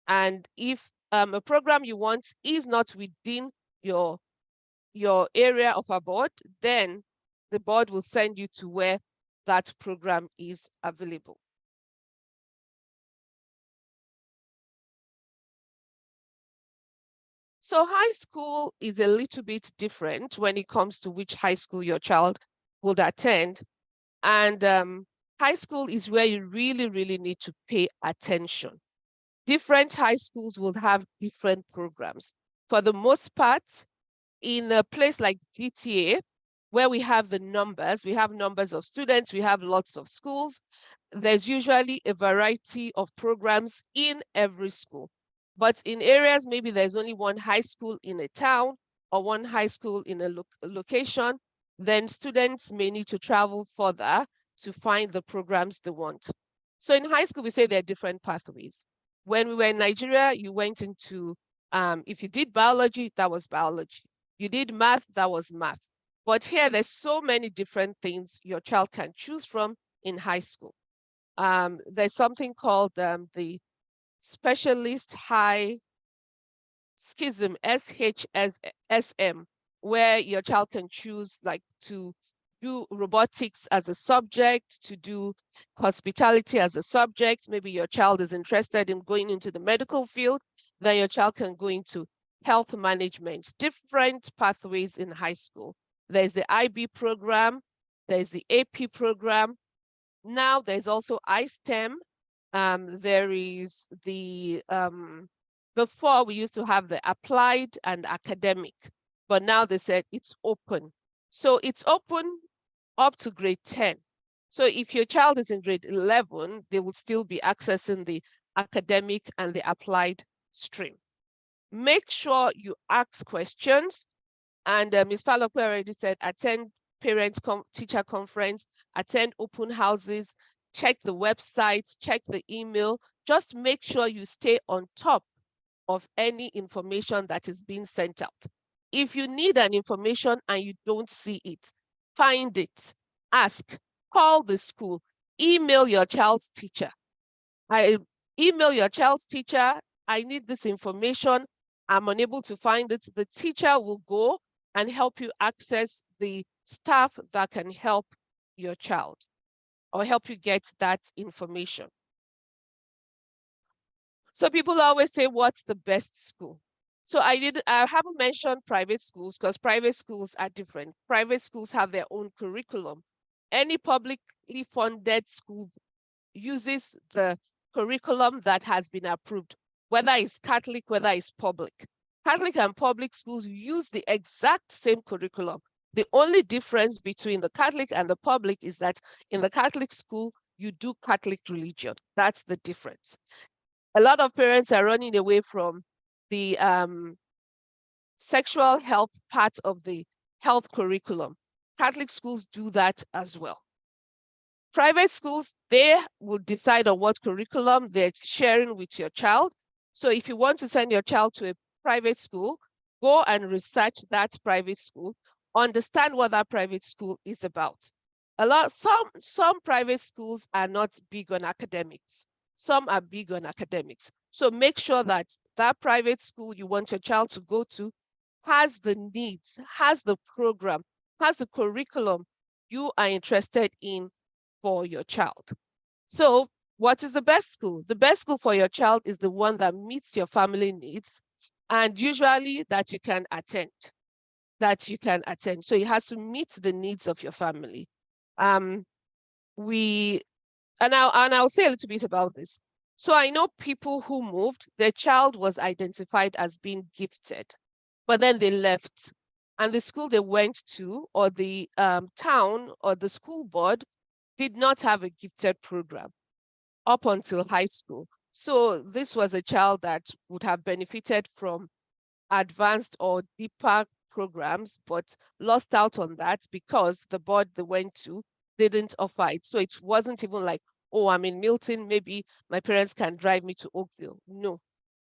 And if a program you want is not within your area of abode, then the board will send you to where that program is available. So high school is a little bit different when it comes to which high school your child would attend. And high school is where you really, really need to pay attention. Different high schools will have different programs. For the most part, in a place like GTA, where we have numbers of students, we have lots of schools, there's usually a variety of programs in every school. But in areas, maybe there's only one high school in a town or one high school in a location, then students may need to travel further to find the programs they want. So in high school, we say there are different pathways. When we were in Nigeria, you went into, if you did biology, that was biology. You did math, that was math. But here, there's so many different things your child can choose from in high school. There's something called the Specialist High Schism, SHSM, where your child can choose like to do robotics as a subject, to do hospitality as a subject. Maybe your child is interested in going into the medical field, then your child can go into health management, different pathways in high school. There's the IB program, there's the AP program. Now there's also iSTEM. There is the, before we used to have the applied and academic, but now they said it's open. So it's open up to grade 10. So if your child is in grade 11, they will still be accessing the academic and the applied stream. Make sure you ask questions. And Ms. Falope already said, attend parent-teacher conference, attend open houses, check the websites, check the email. Just make sure you stay on top of any information that is being sent out. If you need an information and you don't see it, find it, ask, call the school, email your child's teacher. Email your child's teacher, I need this information, I'm unable to find it. The teacher will go and help you access the staff that can help your child or help you get that information. So people always say, what's the best school? So I haven't mentioned private schools because private schools are different. Private schools have their own curriculum. Any publicly funded school uses the curriculum that has been approved, whether it's Catholic, whether it's public. Catholic and public schools use the exact same curriculum. The only difference between the Catholic and the public is that in the Catholic school, you do Catholic religion. That's the difference. A lot of parents are running away from the sexual health part of the health curriculum. Catholic schools do that as well. Private schools, they will decide on what curriculum they're sharing with your child. So if you want to send your child to a private school, go and research that private school, understand what that private school is about. Some private schools are not big on academics. Some are big on academics. So make sure that that private school you want your child to go to has the needs, has the program, has the curriculum you are interested in for your child. So what is the best school? The best school for your child is the one that meets your family needs and usually that you can attend. So it has to meet the needs of your family. I'll say a little bit about this. So I know people who moved, their child was identified as being gifted, but then they left. And the school they went to, or the town or the school board did not have a gifted program up until high school. So this was a child that would have benefited from advanced or deeper programs, but lost out on that because the board they went to didn't offer it. So it wasn't even like, oh, I'm in Milton, maybe my parents can drive me to Oakville. No,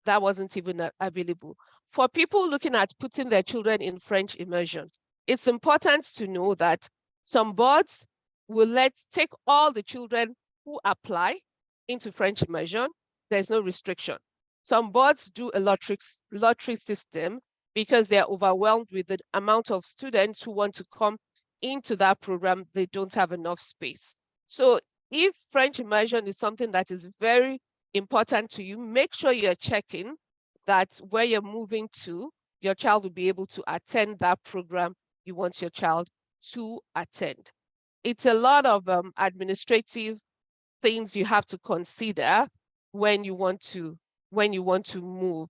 that wasn't even available. For people looking at putting their children in French immersion, it's important to know that some boards will take all the children who apply into French immersion. There's no restriction. Some boards do a lottery system because they're overwhelmed with the amount of students who want to come into that program. They don't have enough space. So if French immersion is something that is very important to you, make sure you're checking that where you're moving to, your child will be able to attend that program you want your child to attend. It's a lot of administrative things you have to consider when you want to move.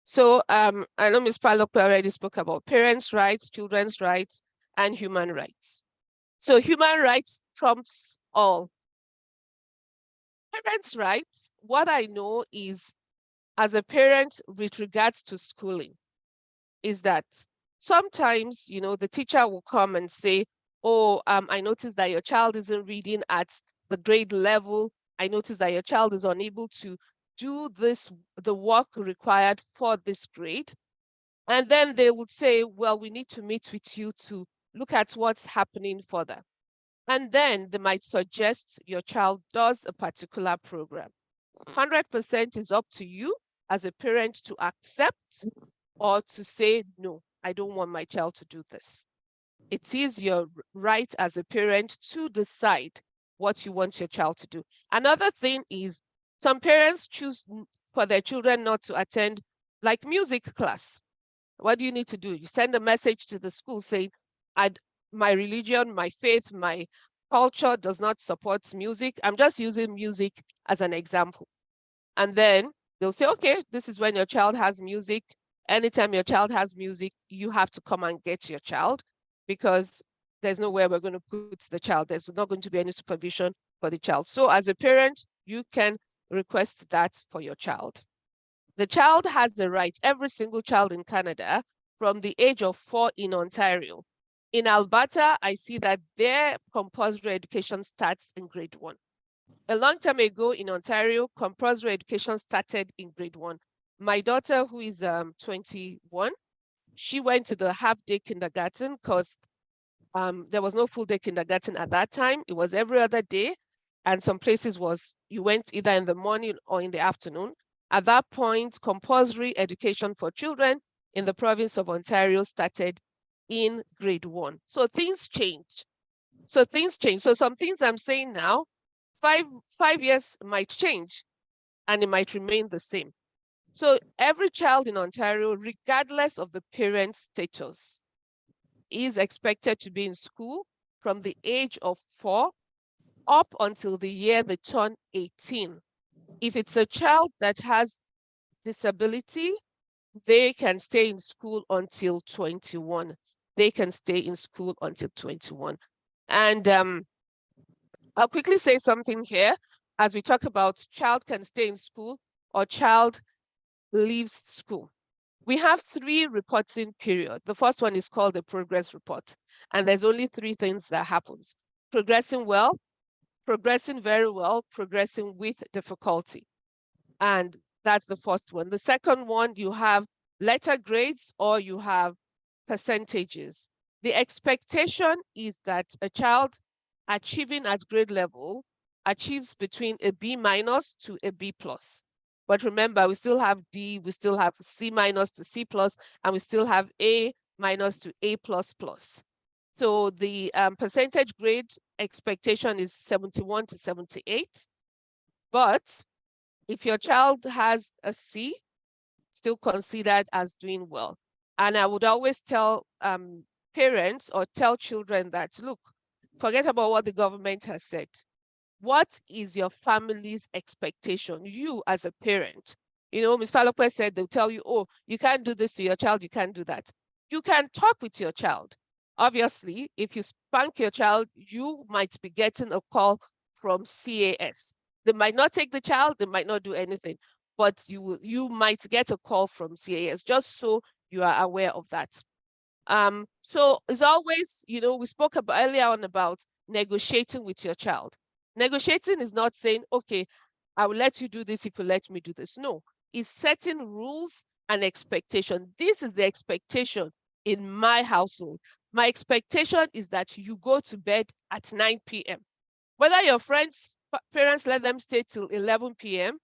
So I know Ms. Falope already spoke about parents' rights, children's rights, and human rights. So human rights trumps all. Parents' rights, what I know is, as a parent with regards to schooling, is that sometimes, the teacher will come and say, oh, I noticed that your child isn't reading at the grade level. I noticed that your child is unable to do the work required for this grade. And then they would say, well, we need to meet with you to look at what's happening further. And then they might suggest your child does a particular program. 100% is up to you as a parent to accept or to say, no, I don't want my child to do this. It is your right as a parent to decide what you want your child to do. Another thing is, some parents choose for their children not to attend like music class. What do you need to do? You send a message to the school saying, my religion, my faith, my culture does not support music. I'm just using music as an example. And then they'll say, okay, this is when your child has music. Anytime your child has music, you have to come and get your child, because there's nowhere we're going to put the child. There's not going to be any supervision for the child. So as a parent, you can request that for your child. The child has the right, every single child in Canada, from the age of 4 in Ontario. In Alberta, I see that their compulsory education starts in grade 1. A long time ago in Ontario, compulsory education started in grade 1. My daughter, who is 21, she went to the half-day kindergarten because there was no full-day kindergarten at that time. It was every other day. And some places you went either in the morning or in the afternoon. At that point, compulsory education for children in the province of Ontario started in grade 1. So things change. So some things I'm saying now, 5 years might change and it might remain the same. So every child in Ontario, regardless of the parent's status, is expected to be in school from the age of 4 up until the year they turn 18. If it's a child that has disability, they can stay in school until 21. They can stay in school until 21. And I'll quickly say something here as we talk about child can stay in school or child leaves school. We have 3 reporting periods. The first one is called the progress report. And there's only 3 things that happens: progressing well, progressing very well, progressing with difficulty. And that's the first one. The second one, you have letter grades or you have percentages. The expectation is that a child achieving at grade level achieves between a B- to a B+. But remember, we still have D, we still have C- to C+, and we still have A- to A++. So the percentage grade expectation is 71 to 78. But if your child has a C, still considered as doing well. And I would always tell parents or tell children that, look, forget about what the government has said. What is your family's expectation? You as a parent, Ms. Falope said they'll tell you, oh, you can't do this to your child, you can't do that. You can talk with your child. Obviously, if you spank your child, you might be getting a call from CAS. They might not take the child, they might not do anything, but you might get a call from CAS, just so you are aware of that. So it's always, we spoke about earlier on about negotiating with your child. Negotiating is not saying, okay, I will let you do this if you let me do this. No, it's setting rules and expectation. This is the expectation in my household. My expectation is that you go to bed at 9 p.m. Whether your friends, parents let them stay till 11 p.m.,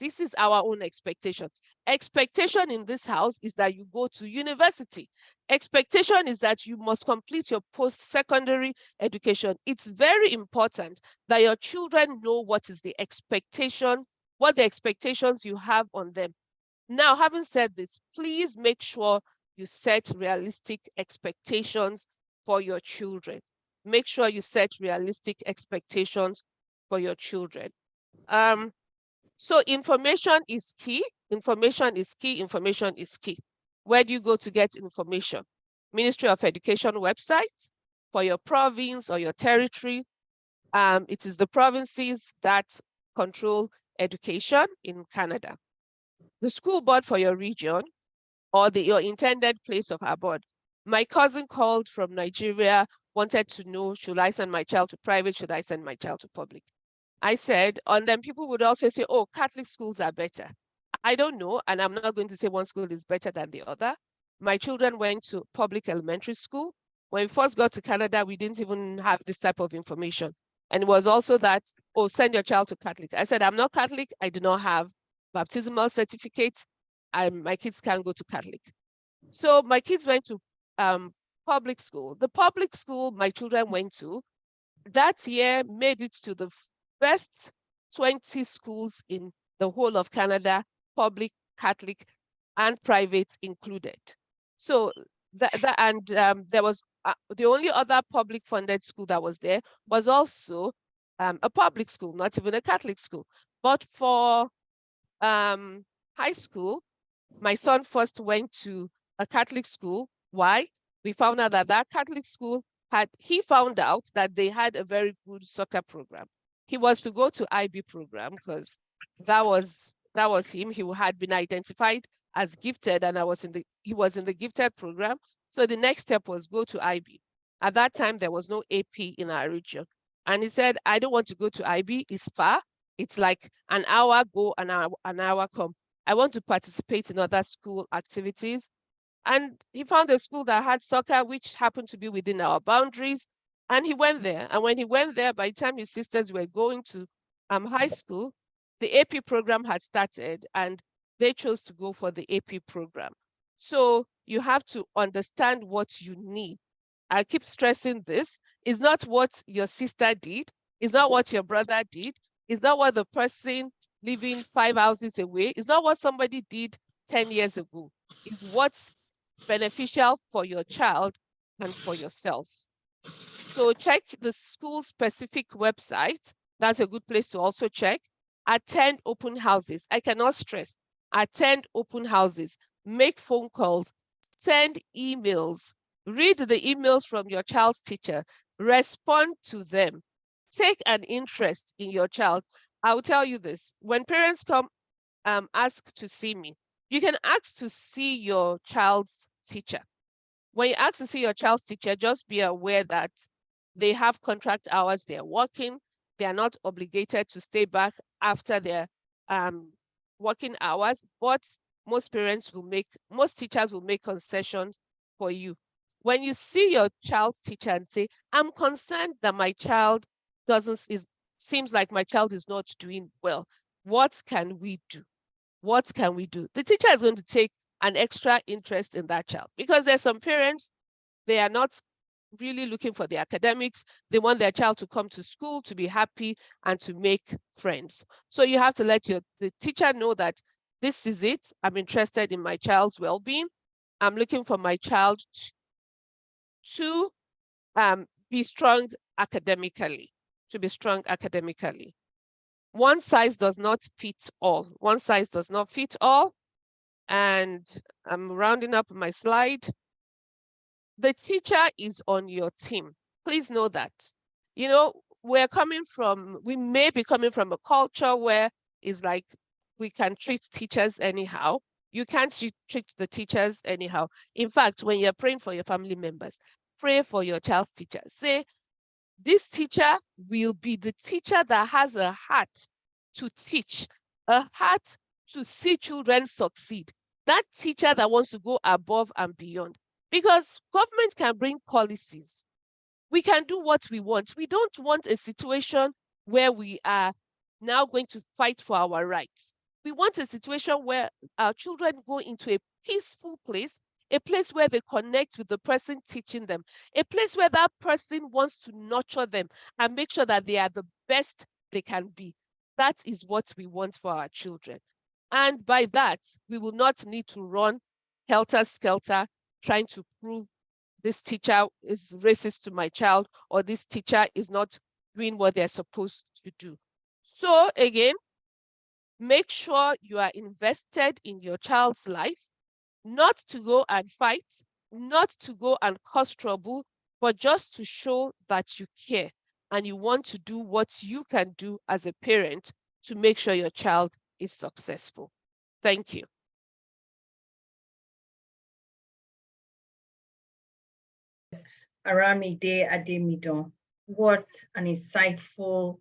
this is our own expectation. Expectation in this house is that you go to university. Expectation is that you must complete your post-secondary education. It's very important that your children know what is the expectation, what the expectations you have on them. Now, having said this, please make sure you set realistic expectations for your children. Make sure you set realistic expectations for your children. So information is key. Information is key. Information is key. Where do you go to get information? Ministry of Education website for your province or your territory. It is the provinces that control education in Canada. The school board for your region or your intended place of abode. My cousin called from Nigeria, wanted to know, should I send my child to private? Should I send my child to public? I said, and then people would also say, oh, Catholic schools are better. I don't know, and I'm not going to say one school is better than the other. My children went to public elementary school. When we first got to Canada, we didn't even have this type of information. And it was also that, oh, send your child to Catholic. I said, I'm not Catholic. I do not have baptismal certificate. My kids can't go to Catholic. So my kids went to public school. The public school my children went to that year made it to the best 20 schools in the whole of Canada, public, Catholic, and private included. So there was the only other public funded school that was there was also a public school, not even a Catholic school. But for high school, my son first went to a Catholic school. Why? We found out that Catholic school he found out that they had a very good soccer program. He was to go to IB program because that was him. He had been identified as gifted, and he was in the gifted program. So the next step was go to IB. At that time, there was no AP in our region. And he said, I don't want to go to IB. It's far. It's like an hour go, an hour come. I want to participate in other school activities. And he found a school that had soccer, which happened to be within our boundaries. And he went there. And when he went there, by the time his sisters were going to high school, the AP program had started and they chose to go for the AP program. So you have to understand what you need. I keep stressing this. It's not what your sister did. It's not what your brother did. It's not what the person living 5 houses away. It's not what somebody did 10 years ago. It's what's beneficial for your child and for yourself. So check the school-specific website. That's a good place to also check. Attend open houses. I cannot stress. Attend open houses. Make phone calls. Send emails. Read the emails from your child's teacher. Respond to them. Take an interest in your child. I will tell you this. When parents come ask to see me, you can ask to see your child's teacher. When you ask to see your child's teacher, just be aware that they have contract hours, they're working, they are not obligated to stay back after their working hours, but most teachers will make concessions for you. When you see your child's teacher and say, I'm concerned that my child seems like my child is not doing well, what can we do? What can we do? The teacher is going to take an extra interest in that child because there's some parents, they are not really looking for the academics. They want their child to come to school, to be happy, and to make friends. So you have to let the teacher know that this is it. I'm interested in my child's well-being. I'm looking for my child to be strong academically, One size does not fit all. One size does not fit all. And I'm rounding up my slide. The teacher is on your team. Please know that. You know, we may be coming from a culture where it's like we can treat teachers anyhow. You can't treat the teachers anyhow. In fact, when you're praying for your family members, pray for your child's teacher. Say, this teacher will be the teacher that has a heart to teach, a heart to see children succeed. That teacher that wants to go above and beyond. Because government can bring policies. We can do what we want. We don't want a situation where we are now going to fight for our rights. We want a situation where our children go into a peaceful place, a place where they connect with the person teaching them, a place where that person wants to nurture them and make sure that they are the best they can be. That is what we want for our children. And by that, we will not need to run helter-skelter trying to prove this teacher is racist to my child, or this teacher is not doing what they're supposed to do. So again, make sure you are invested in your child's life, not to go and fight, not to go and cause trouble, but just to show that you care and you want to do what you can do as a parent to make sure your child is successful. Thank you. Aramide Ademidun, what an insightful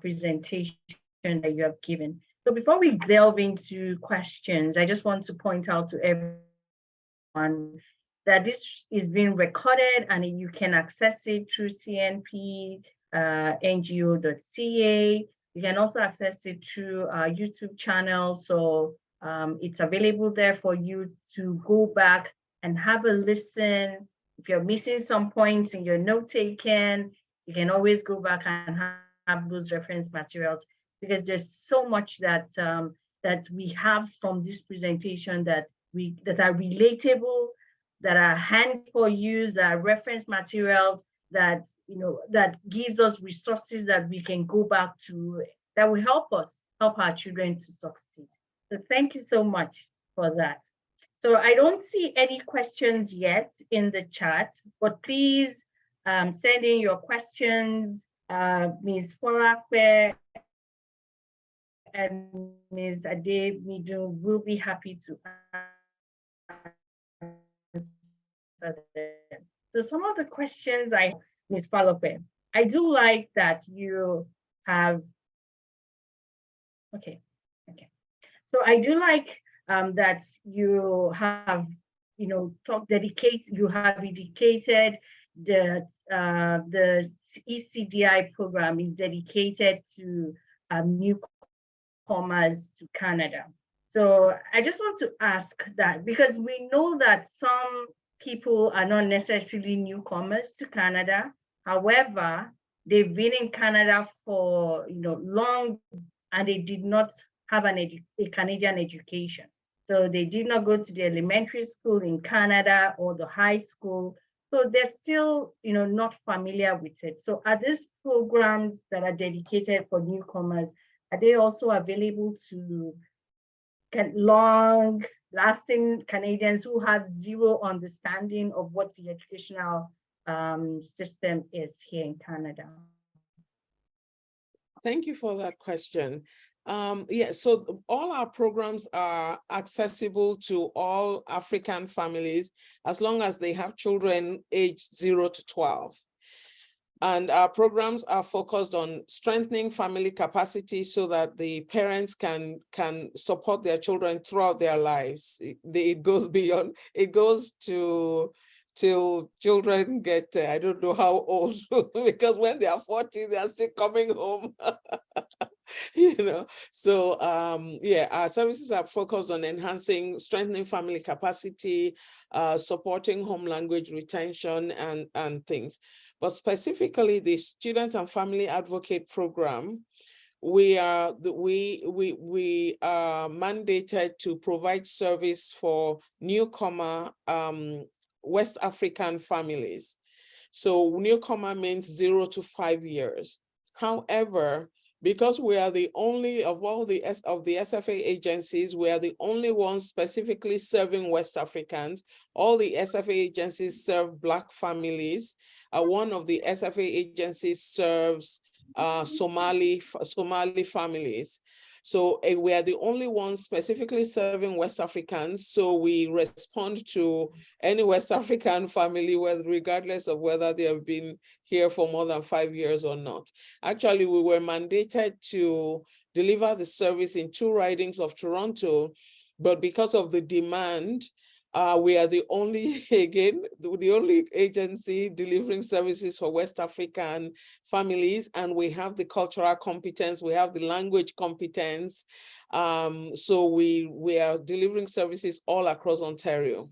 presentation that you have given. So before we delve into questions, I just want to point out to everyone that this is being recorded and you can access it through CNP NGO.ca. You can also access it through our YouTube channel. So it's available there for you to go back and have a listen. If you're missing some points in your note taken, you can always go back and have those reference materials, because there's so much that that we have from this presentation that are relatable, that are hand for use, that are reference materials, that that gives us resources that we can go back to, that will help our children to succeed. So thank you so much for that. So I don't see any questions yet in the chat, but please send in your questions. Ms. Falope and Ms. Ademidun will be happy to answer them. So some of the questions Ms. Falope, I do like that you have, okay. So I do like that you have, you have dedicated the ECDI program is dedicated to newcomers to Canada. So I just want to ask that, because we know that some people are not necessarily newcomers to Canada. However, they've been in Canada for long, and they did not have a Canadian education. So they did not go to the elementary school in Canada or the high school. So they're still, not familiar with it. So are these programs that are dedicated for newcomers, are they also available to long-lasting Canadians who have zero understanding of what the educational system is here in Canada? Thank you for that question. Yeah, so all our programs are accessible to all African families as long as they have children aged 0 to 12. And our programs are focused on strengthening family capacity so that the parents can support their children throughout their lives. It goes beyond, it goes to till children get, I don't know how old, because when they are 40, they are still coming home. So yeah, our services are focused on strengthening family capacity, supporting home language retention and things. But specifically the Student and Family Advocate Program, we are mandated to provide service for newcomer West African families. So newcomer means 0 to 5 years. However, because we are the only of all the SFA agencies, we are the only ones specifically serving West Africans. All the SFA agencies serve Black families. One of the SFA agencies serves Somali families. So we are the only ones specifically serving West Africans. So we respond to any West African family, regardless of whether they have been here for more than 5 years or not. Actually, we were mandated to deliver the service in 2 ridings of Toronto, but because of the demand, we are the only, again, the only agency delivering services for West African families, and we have the cultural competence, we have the language competence. So we are delivering services all across Ontario.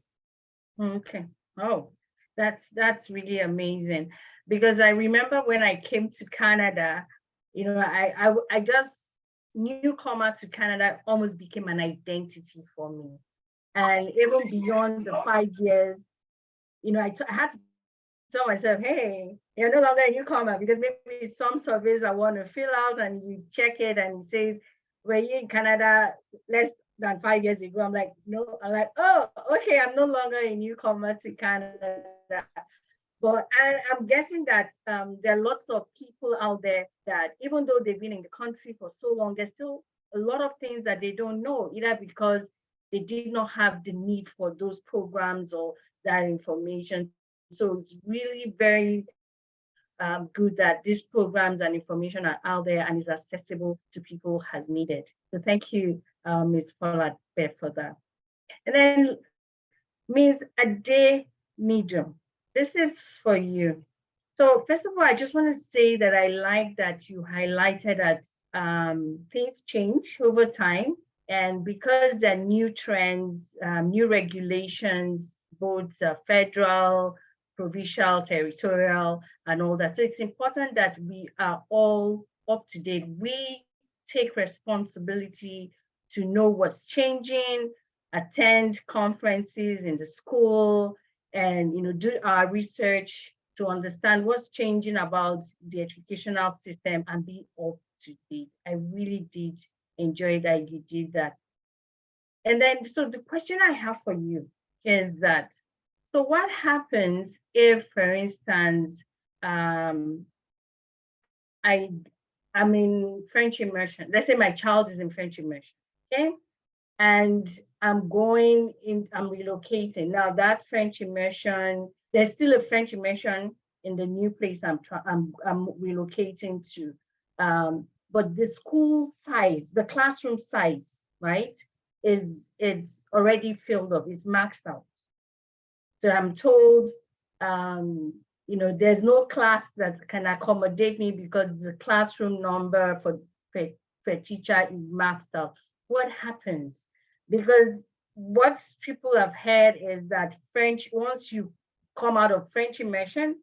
Okay. Oh, that's really amazing. Because I remember when I came to Canada, you know, I just, newcomer to Canada almost became an identity for me. And even beyond the 5 years, you know, I had to tell myself, hey, you're no longer a newcomer, because maybe some surveys I want to fill out and you check it and it says, were you in Canada less than 5 years ago? I'm like, no. I'm like, oh, okay, I'm no longer a newcomer to Canada. But I'm guessing that there are lots of people out there that even though they've been in the country for so long, there's still a lot of things that they don't know, either because they did not have the need for those programs or that information. So it's really very good that these programs and information are out there and is accessible to people as needed. So thank you, Ms. Falope, for that. And then Ms. Ademidun, this is for you. So first of all, I just want to say that I like that you highlighted that things change over time. And because there are new trends, new regulations, both federal, provincial, territorial, and all that. So it's important that we are all up to date. We take responsibility to know what's changing, attend conferences in the school, and do our research to understand what's changing about the educational system and be up to date. I really did enjoy that you did that. And then, so the question I have for you is that, so what happens if, for instance, I'm in French immersion. Let's say my child is in French immersion, okay? And I'm relocating. Now that French immersion, there's still a French immersion in the new place I'm relocating to. But the school size, the classroom size, right, it's already filled up, it's maxed out. So I'm told, there's no class that can accommodate me because the classroom number per teacher is maxed out. What happens? Because what people have heard is that French, once you come out of French immersion,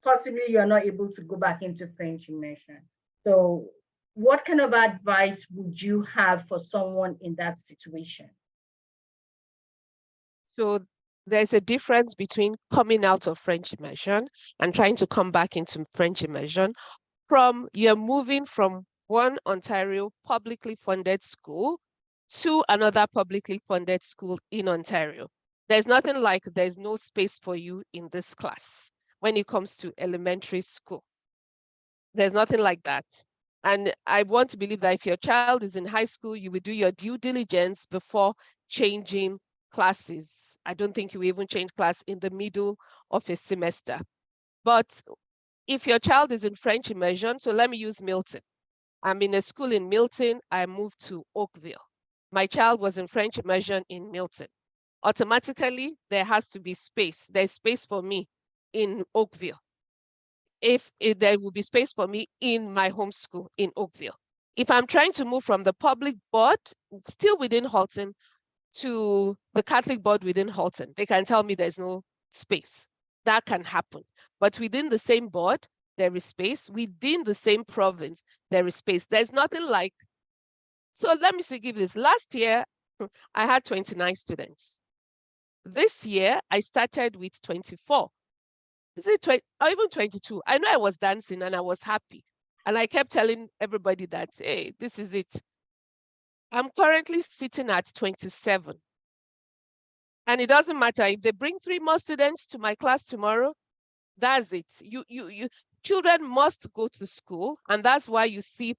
possibly you're not able to go back into French immersion. So what kind of advice would you have for someone in that situation? So there's a difference between coming out of French immersion and trying to come back into French immersion. You're moving from one Ontario publicly funded school to another publicly funded school in Ontario. There's nothing like there's no space for you in this class when it comes to elementary school. There's nothing like that. And I want to believe that if your child is in high school, you will do your due diligence before changing classes. I don't think you even change class in the middle of a semester. But if your child is in French immersion, so let me use Milton. I'm in a school in Milton, I moved to Oakville. My child was in French immersion in Milton. Automatically, there has to be space. There's space for me in Oakville. If there will be space for me in my home school in Oakville. If I'm trying to move from the public board, still within Halton, to the Catholic board within Halton, they can tell me there's no space. That can happen. But within the same board, there is space. Within the same province, there is space. There's nothing like, so let me give this. Last year, I had 29 students. This year, I started with 24. Is it 20 or even 22? I know I was dancing and I was happy. And I kept telling everybody that, hey, this is it. I'm currently sitting at 27. And it doesn't matter if they bring 3 more students to my class tomorrow, that's it. children must go to school, and that's why you see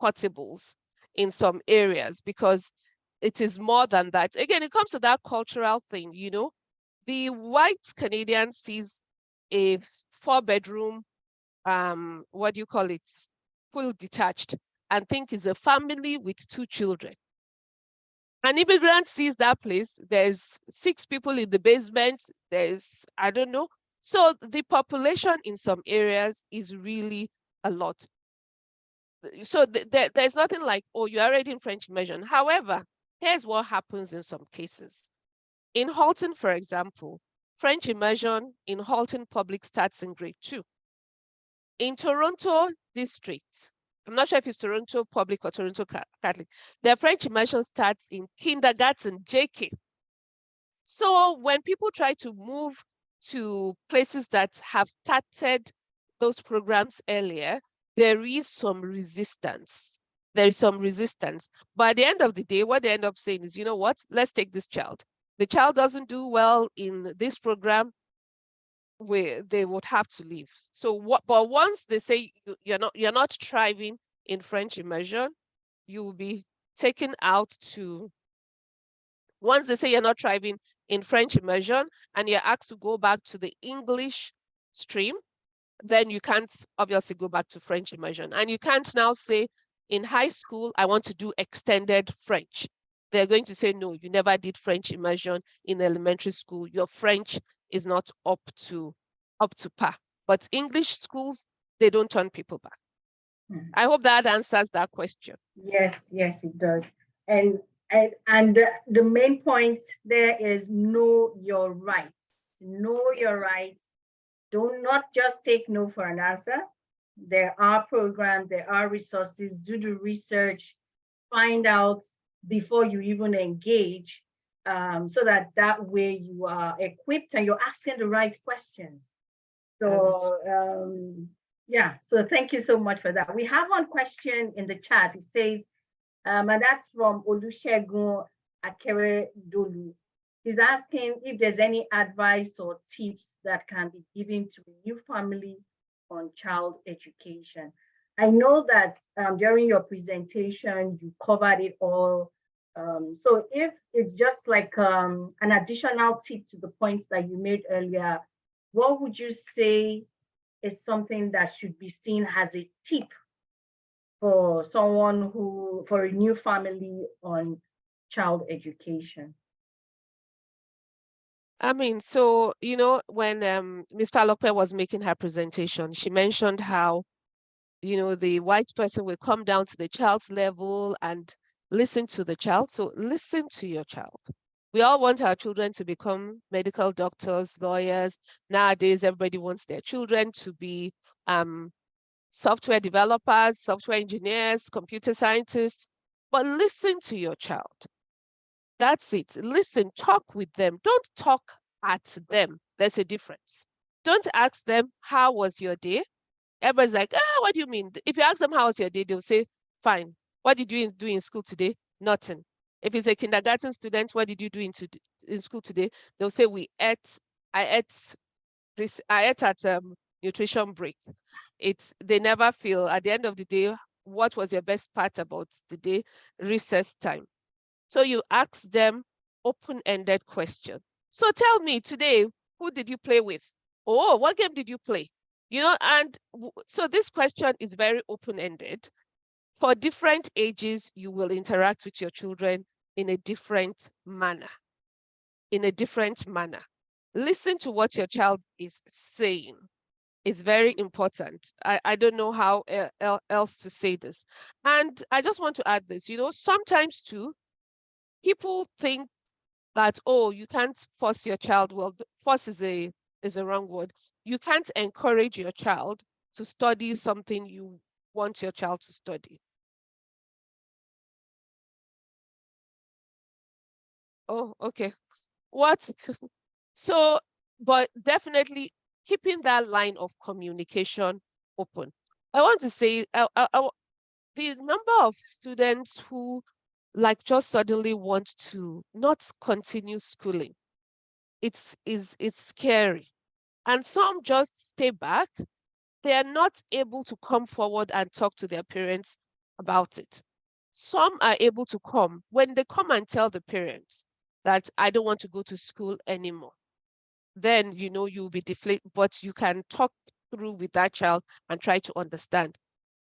portables in some areas, because it is more than that. Again, it comes to that cultural thing, you know. The white Canadian sees a 4-bedroom, what do you call it, full detached, and think is a family with 2 children. An immigrant sees that place, there's 6 people in the basement, there's, I don't know. So the population in some areas is really a lot. So there's nothing like, oh, you're already in French immersion. However, here's what happens in some cases. In Halton, for example, French immersion in Halton Public starts in grade 2. In Toronto District, I'm not sure if it's Toronto Public or Toronto Catholic, their French immersion starts in kindergarten, JK. So when people try to move to places that have started those programs earlier, there is some resistance. There is some resistance. But at the end of the day, what they end up saying is, you know what, let's take this child. The child doesn't do well in this program, they would have to leave. So what? But once they say you're not thriving in French immersion, you will be taken out to. Once they say you're not thriving in French immersion and you're asked to go back to the English stream, then you can't obviously go back to French immersion. And you can't now say in high school, I want to do extended French. They're going to say, no, you never did French immersion in elementary school. Your French is not up to par. But English schools, they don't turn people back. I hope that answers that question. Yes, it does. And the main point there is know your rights. Know your rights. Do not just take no for an answer. There are programs, there are resources, do the research, find out before you even engage, so that way you are equipped and you're asking the right questions. So yeah, so thank you so much for that. We have one question in the chat. It says, and that's from Olusegun Akeredolu. He's asking if there's any advice or tips that can be given to a new family on child education. I know that during your presentation, you covered it all. So if it's just like an additional tip to the points that you made earlier, what would you say is something that should be seen as a tip for someone for a new family on child education? I mean, so, you know, when Ms. Falope was making her presentation, she mentioned how, you know, the white person will come down to the child's level and listen to the child. So listen to your child. We all want our children to become medical doctors, lawyers. Nowadays, everybody wants their children to be software developers, software engineers, computer scientists. But listen to your child. That's it. Listen, talk with them. Don't talk at them. There's a difference. Don't ask them, how was your day? Everybody's like, what do you mean? If you ask them how was your day, they'll say, fine. What did you do in school today? Nothing. If it's a kindergarten student, what did you do in school today? They'll say, I ate at nutrition break. They never feel at the end of the day, what was your best part about the day? Recess time. So you ask them open-ended question. So tell me today, who did you play with? Oh, what game did you play? You know, and so this question is very open-ended. For different ages, you will interact with your children in a different manner. Listen to what your child is saying. It's very important. I don't know how else to say this. And I just want to add this, you know, sometimes too, people think that, oh, you can't force your child. Well, force is a wrong word. You can't encourage your child to study something you want your child to study. Oh, okay. What? So, but definitely keeping that line of communication open. I want to say the number of students who like just suddenly want to not continue schooling, it's scary. And some just stay back they are not able to come forward and talk to their parents about it. Some are able to come. When they come and tell the parents that I don't want to go to school anymore, then you'll be deflated, but you can talk through with that child and try to understand.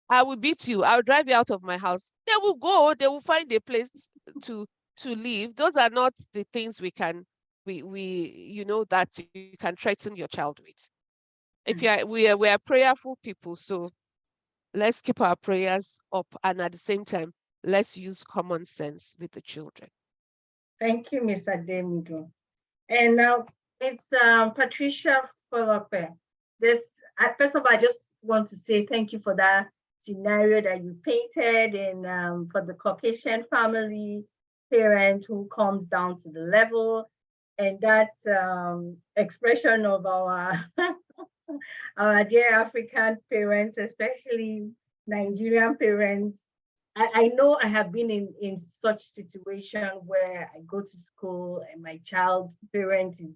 I will beat you, I'll drive you out of my house. They will go, they will find a place to live. Those are not the things we that you can threaten your child with. If we are prayerful people, so let's keep our prayers up, and at the same time, let's use common sense with the children. Thank you, Ms. Ademidun. And now it's Patricia Falope. First of all, I just want to say thank you for that scenario that you painted, and for the Caucasian family parent who comes down to the level, and that expression of our our dear African parents, especially Nigerian parents. I know I have been in such situation where I go to school and my child's parent is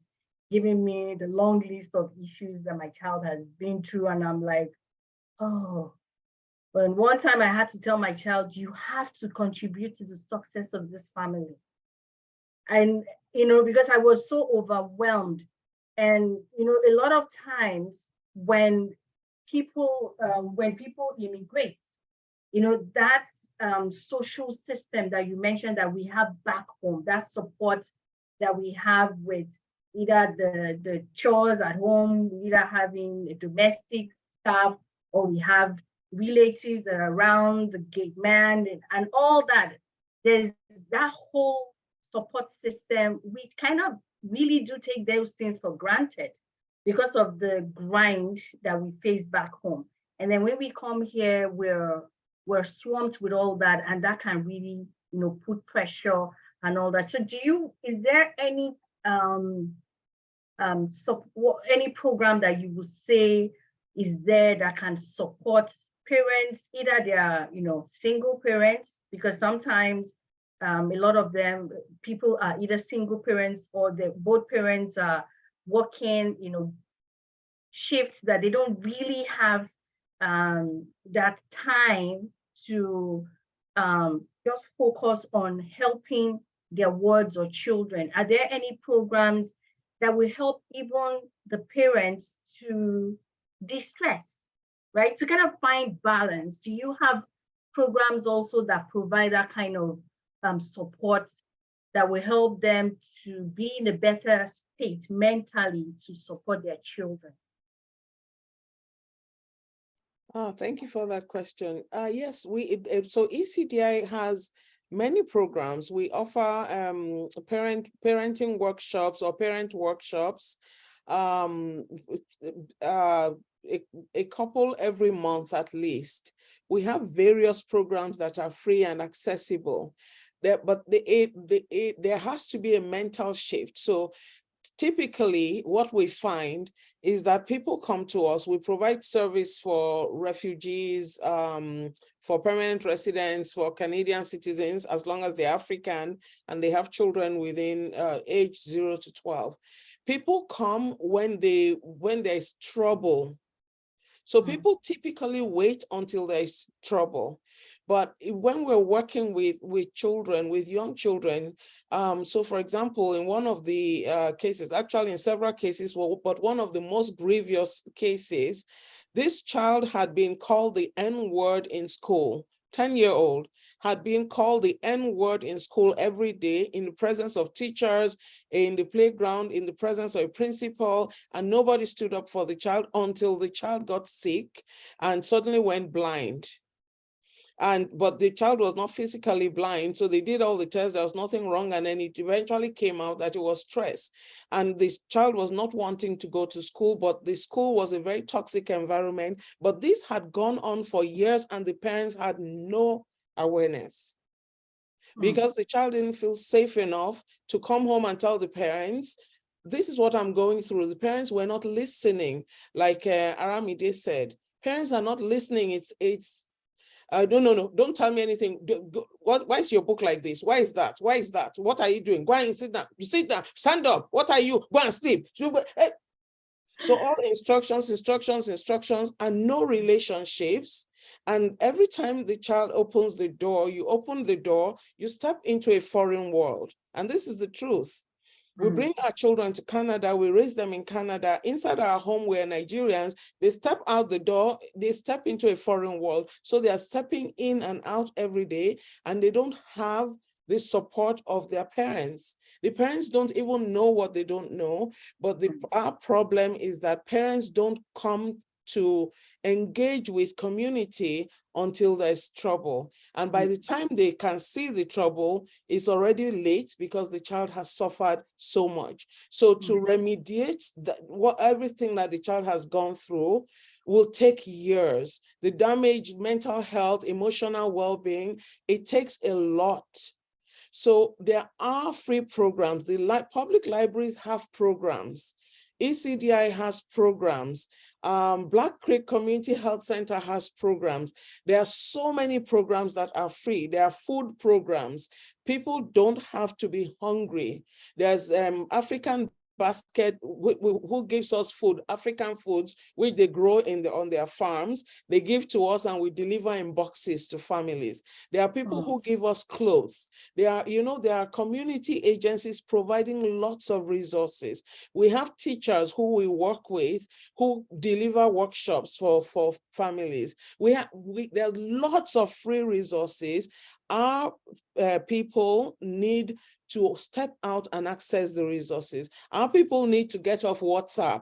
giving me the long list of issues that my child has been through, and I'm like, oh. But one time I had to tell my child, you have to contribute to the success of this family. And, because I was so overwhelmed. And, a lot of times when people immigrate, that social system that you mentioned that we have back home, that support that we have with either the chores at home, either having a domestic staff, or we have relatives that are around, the gate man, and all that. There's that whole support system. We kind of really do take those things for granted because of the grind that we face back home. And then when we come here, we're swamped with all that, and that can really, put pressure and all that. So is there any any program that you would say is there that can support parents, either they are, single parents, because sometimes a lot of them, people are either single parents or both parents are working, shifts that they don't really have that time to just focus on helping their wards or children. Are there any programs that will help even the parents to de-stress, right? To kind of find balance? Do you have programs also that provide that kind of support that will help them to be in a better state mentally to support their children? Oh, thank you for that question. Yes, so ECDI has many programs. We offer parenting workshops or parent workshops, a couple every month at least. We have various programs that are free and accessible, but there has to be a mental shift. So typically what we find is that people come to us, we provide service for refugees, for permanent residents, for Canadian citizens, as long as they're African and they have children within age 0 to 12. People come when there's trouble. So people typically wait until there's trouble. But when we're working with children, with young children, so for example, in one of the cases, actually in several cases, but one of the most grievous cases, this child had been called the N-word in school, 10-year-old, had been called the N-word in school every day in the presence of teachers, in the playground, in the presence of a principal, and nobody stood up for the child until the child got sick and suddenly went blind. But the child was not physically blind, so they did all the tests, there was nothing wrong, and then it eventually came out that it was stress. And this child was not wanting to go to school, but the school was a very toxic environment. But this had gone on for years, and the parents had no awareness because the child didn't feel safe enough to come home and tell the parents, this is what I'm going through. The parents were not listening. Like Aramide said, parents are not listening. It's no, don't tell me anything. Why is your book like this? Why is that? Why is that? What are you doing? Go and sit down. You sit down, stand up. What are you? Go and sleep. So all instructions, and no relationships. And every time the child opens the door, you open the door, you step into a foreign world. And this is the truth. We bring our children to Canada, we raise them in Canada. Inside our home, we're Nigerians. They step out the door, they step into a foreign world. So they are stepping in and out every day, and they don't have the support of their parents. The parents don't even know what they don't know, but our problem is that parents don't come to engage with community until there's trouble. And by the time they can see the trouble, it's already late because the child has suffered so much. So to remediate everything that the child has gone through will take years. The damage, mental health, emotional well-being, it takes a lot. So there are free programs. The public libraries have programs. ECDI has programs. Black Creek Community Health Center has programs. There are so many programs that are free. There are food programs. People don't have to be hungry. There's African Basket who gives us food, African foods, which they grow on their farms. They give to us and we deliver in boxes to families. There are people who give us clothes. There are community agencies providing lots of resources. We have teachers who we work with who deliver workshops for families. There's lots of free resources. Our people need to step out and access the resources. Our people need to get off WhatsApp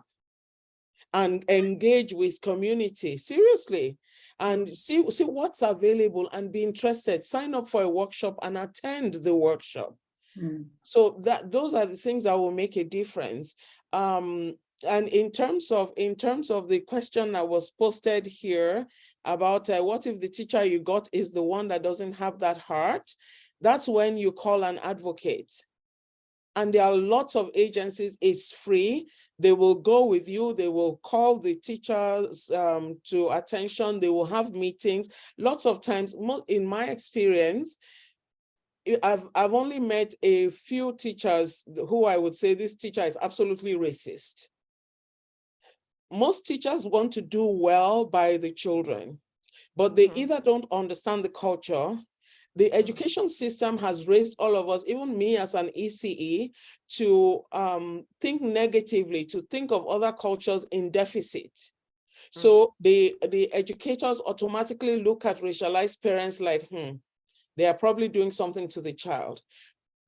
and engage with community, seriously, and see what's available and be interested. Sign up for a workshop and attend the workshop. So those are the things that will make a difference. And in terms of the question that was posted here about what if the teacher you got is the one that doesn't have that heart, that's when you call an advocate. And there are lots of agencies, it's free. They will go with you, they will call the teachers to attention, they will have meetings. Lots of times, in my experience, I've only met a few teachers who I would say this teacher is absolutely racist. Most teachers want to do well by the children, but they either don't understand the culture. The education system has raised all of us, even me as an ECE, to think negatively, to think of other cultures in deficit. So the educators automatically look at racialized parents like, they are probably doing something to the child,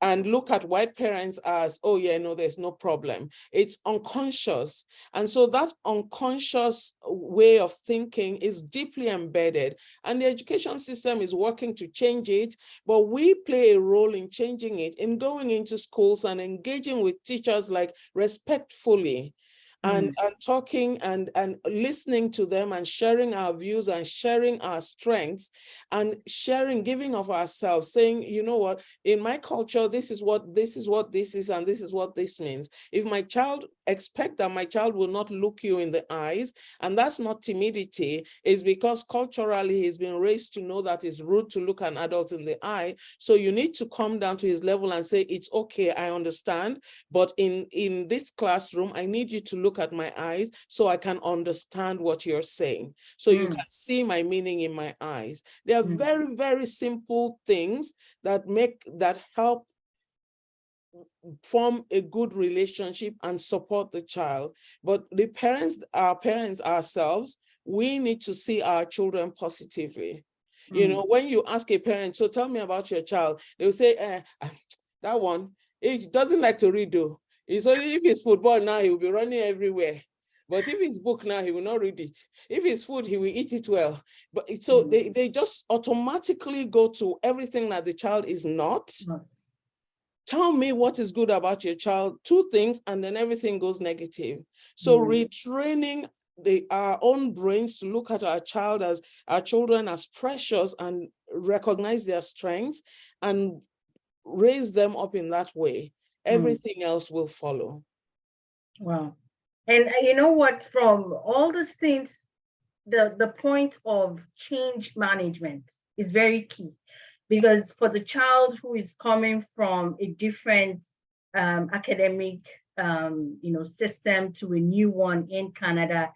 and look at white parents as, oh yeah, no, there's no problem. It's unconscious. And so that unconscious way of thinking is deeply embedded, and the education system is working to change it, but we play a role in changing it, in going into schools and engaging with teachers like respectfully, and talking and listening to them and sharing our views and sharing our strengths and giving of ourselves, saying, you know what, in my culture, this is what this is, and this is what this means. If my child, expect that my child will not look you in the eyes, and that's not timidity, it's because culturally he's been raised to know that it's rude to look an adult in the eye. So you need to come down to his level and say, it's okay, I understand, but in this classroom, I need you to look at my eyes so I can understand what you're saying, so you can see my meaning in my eyes. They are very, very simple things that help form a good relationship and support the child. But the parents, our parents ourselves, we need to see our children positively. You know, when you ask a parent, so tell me about your child, they will say, that one, he doesn't like to read though. It's only if it's football now, he will be running everywhere. But if it's book now, he will not read it. If it's food, he will eat it well. But so they just automatically go to everything that the child is not. Tell me what is good about your child, 2 things, and then everything goes negative. So retraining our own brains to look at our children as precious and recognize their strengths and raise them up in that way. Everything else will follow. Wow. And you know what, from all these things, the point of change management is very key, because for the child who is coming from a different academic system to a new one in Canada,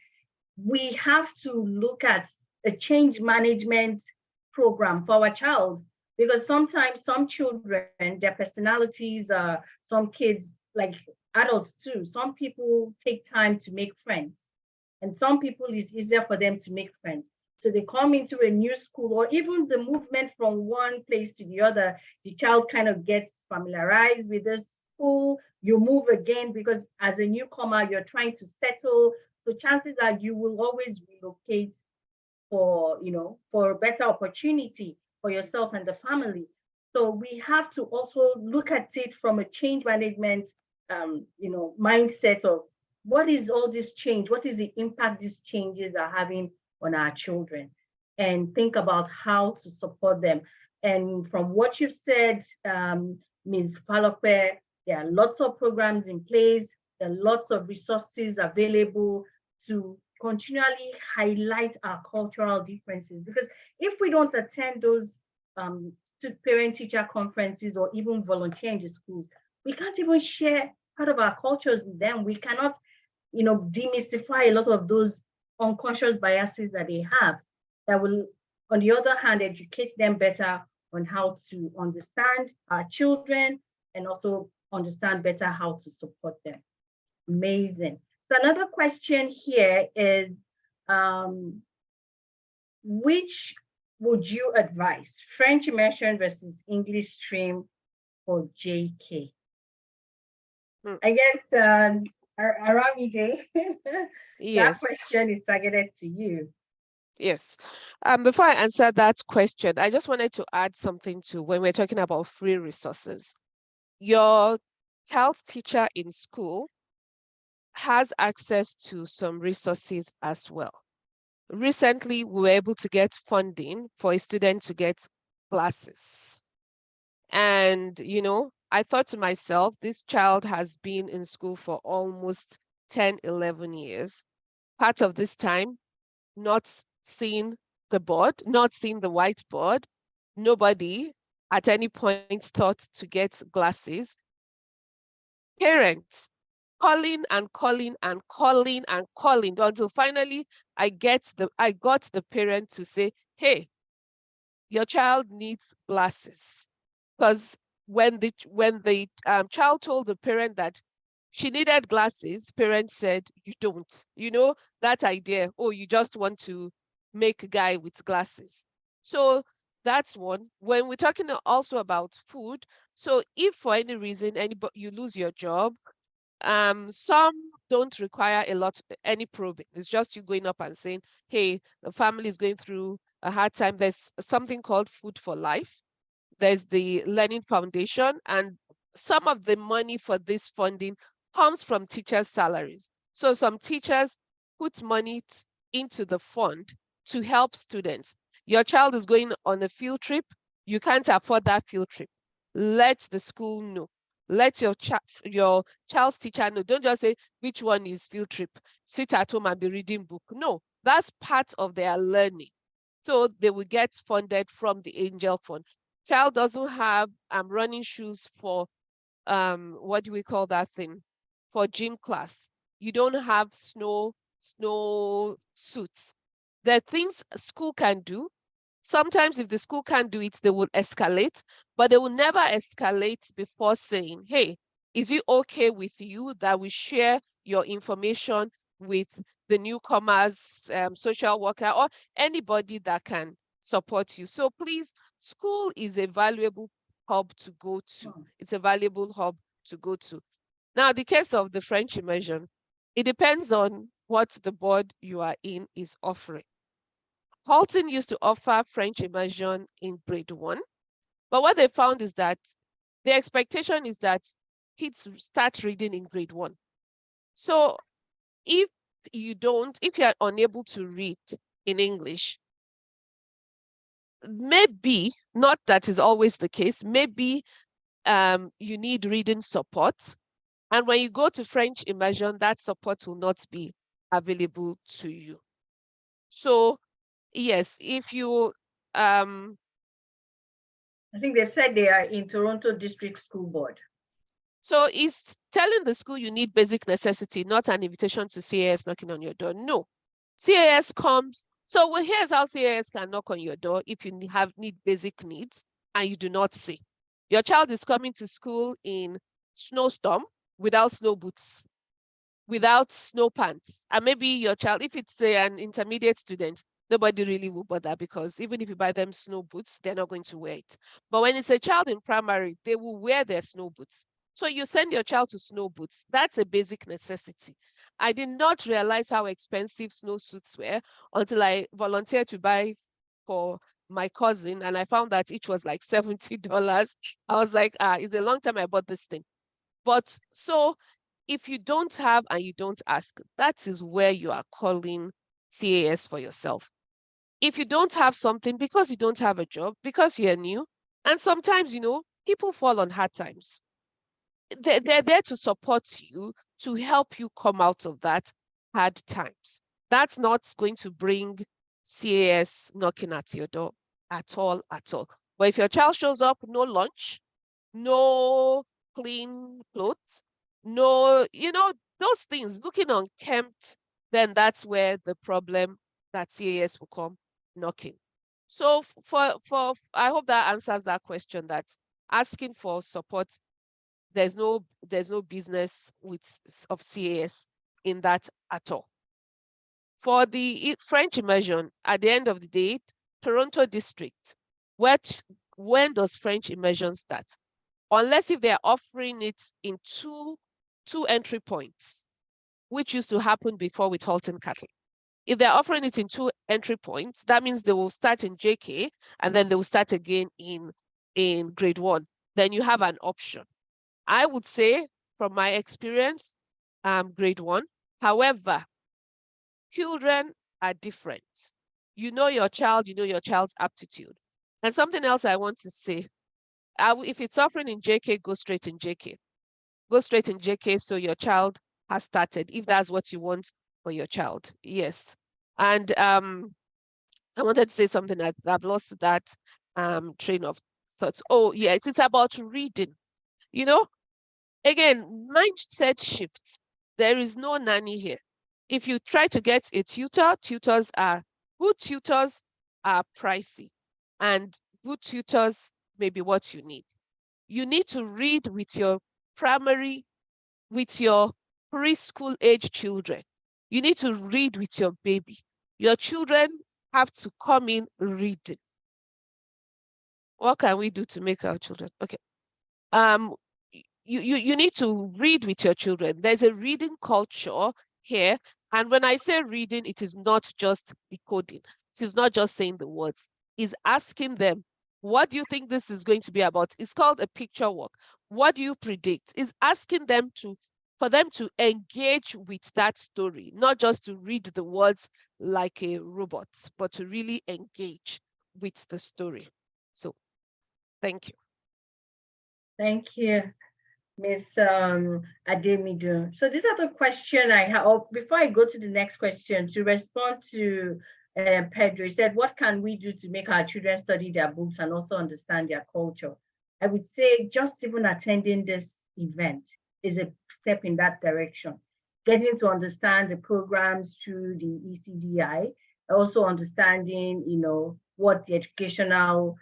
we have to look at a change management program for our child, because sometimes some children, their personalities are, some kids, like adults too, some people take time to make friends, and some people it's easier for them to make friends. So they come into a new school, or even the movement from one place to the other, the child kind of gets familiarized with this school, you move again, because as a newcomer, you're trying to settle. So chances are you will always relocate for, for a better opportunity for yourself and the family. So we have to also look at it from a change management, mindset of what is all this change? What is the impact these changes are having on our children? And think about how to support them. And from what you've said, Ms. Falope, there are lots of programs in place, there are lots of resources available to continually highlight our cultural differences. Because if we don't attend those parent-teacher conferences or even volunteer in the schools, we can't even share part of our cultures with them. We cannot, demystify a lot of those unconscious biases that they have, that will, on the other hand, educate them better on how to understand our children and also understand better how to support them. Amazing. So another question here is, which would you advise, French immersion versus English stream for JK? I guess, Aramide, Yes. that question is targeted to you. Yes. Before I answer that question, I just wanted to add something to when we're talking about free resources. Your child's teacher in school has access to some resources as well. Recently, we were able to get funding for a student to get glasses. And, I thought to myself, this child has been in school for almost 10, 11 years. Part of this time, not seeing the board, not seeing the whiteboard. Nobody at any point thought to get glasses. Parents calling and calling and calling and calling until finally I got the parent to say, hey, your child needs glasses. Because when the child told the parent that she needed glasses, the parent said, you don't. That idea, oh, you just want to make a guy with glasses. So that's one. When we're talking also about food, so if for any reason you lose your job, some don't require any probing. It's just you going up and saying, hey, the family is going through a hard time. There's something called Food for Life. There's the Learning Foundation, and some of the money for this funding comes from teachers' salaries. So some teachers put money into the fund to help students. Your child is going on a field trip. You can't afford that field trip. Let the school know. Let your child's teacher know. Don't just say, which one is field trip? Sit at home and be reading book. No, that's part of their learning. So they will get funded from the Angel Fund. Child doesn't have running shoes for, what do we call that thing? For gym class. You don't have snow suits. There are things a school can do. Sometimes if the school can't do it, they will escalate, but they will never escalate before saying, hey, is it okay with you that we share your information with the newcomers, social worker, or anybody that can support you? So please, school is a valuable hub to go to. It's a valuable hub to go to. Now, the case of the French immersion, it depends on what the board you are in is offering. Halton used to offer French immersion in grade 1, but what they found is that the expectation is that kids start reading in grade 1. So if you're unable to read in English, maybe, not that is always the case, maybe you need reading support. And when you go to French immersion, that support will not be available to you. So yes, if you I think they said they are in Toronto District School Board. So it's telling the school you need basic necessity, not an invitation to CAS knocking on your door. No, CAS comes. So well, here's how CAS can knock on your door if you need basic needs and you do not see. Your child is coming to school in snowstorm without snow boots, without snow pants. And maybe your child, if it's an intermediate student, nobody really will bother because even if you buy them snow boots, they're not going to wear it. But when it's a child in primary, they will wear their snow boots. So you send your child to snow boots. That's a basic necessity. I did not realize how expensive snow suits were until I volunteered to buy for my cousin, and I found that each was like $70. I was like, it's a long time I bought this thing. But so if you don't have and you don't ask, that is where you are calling CAS for yourself. If you don't have something because you don't have a job, because you're new, and sometimes, people fall on hard times. They're there to support you, to help you come out of that hard times. That's not going to bring CAS knocking at your door at all, at all. But if your child shows up, no lunch, no clean clothes, no, those things, looking unkempt, then that's where the problem that CAS will come knocking. So I hope that answers that question, that asking for support, there's no business of CAS in that at all. For the French immersion, at the end of the day, Toronto district, when does French immersion start? Unless if they're offering it in two entry points, which used to happen before with Halton Catholic. If they're offering it in 2 entry points, that means they will start in JK and then they will start again in grade 1. Then you have an option. I would say, from my experience, grade 1. However, children are different. You know your child, you know your child's aptitude. And something else I want to say, if it's offering in JK, go straight in JK. Go straight in JK so your child has started, if that's what you want for your child. Yes. And I wanted to say something that I've lost that train of thought. Oh, yes, it's about reading. Again, mindset shifts. There is no nanny here. If you try to get a tutor, good tutors are pricey, and good tutors may be what you need. You need to read with your preschool age children. You need to read with your baby. Your children have to come in reading. What can we do to make our children? Okay. You need to read with your children. There's a reading culture here. And when I say reading, it is not just decoding. It is not just saying the words. It's asking them, what do you think this is going to be about? It's called a picture walk. What do you predict? It's asking them for them to engage with that story, not just to read the words like a robot, but to really engage with the story. So, thank you. Thank you, Ms. Ademidun. So these are the question I have. Oh, before I go to the next question, to respond to Pedro, he said, what can we do to make our children study their books and also understand their culture? I would say just even attending this event is a step in that direction. Getting to understand the programs through the ECDI, also understanding, what the educational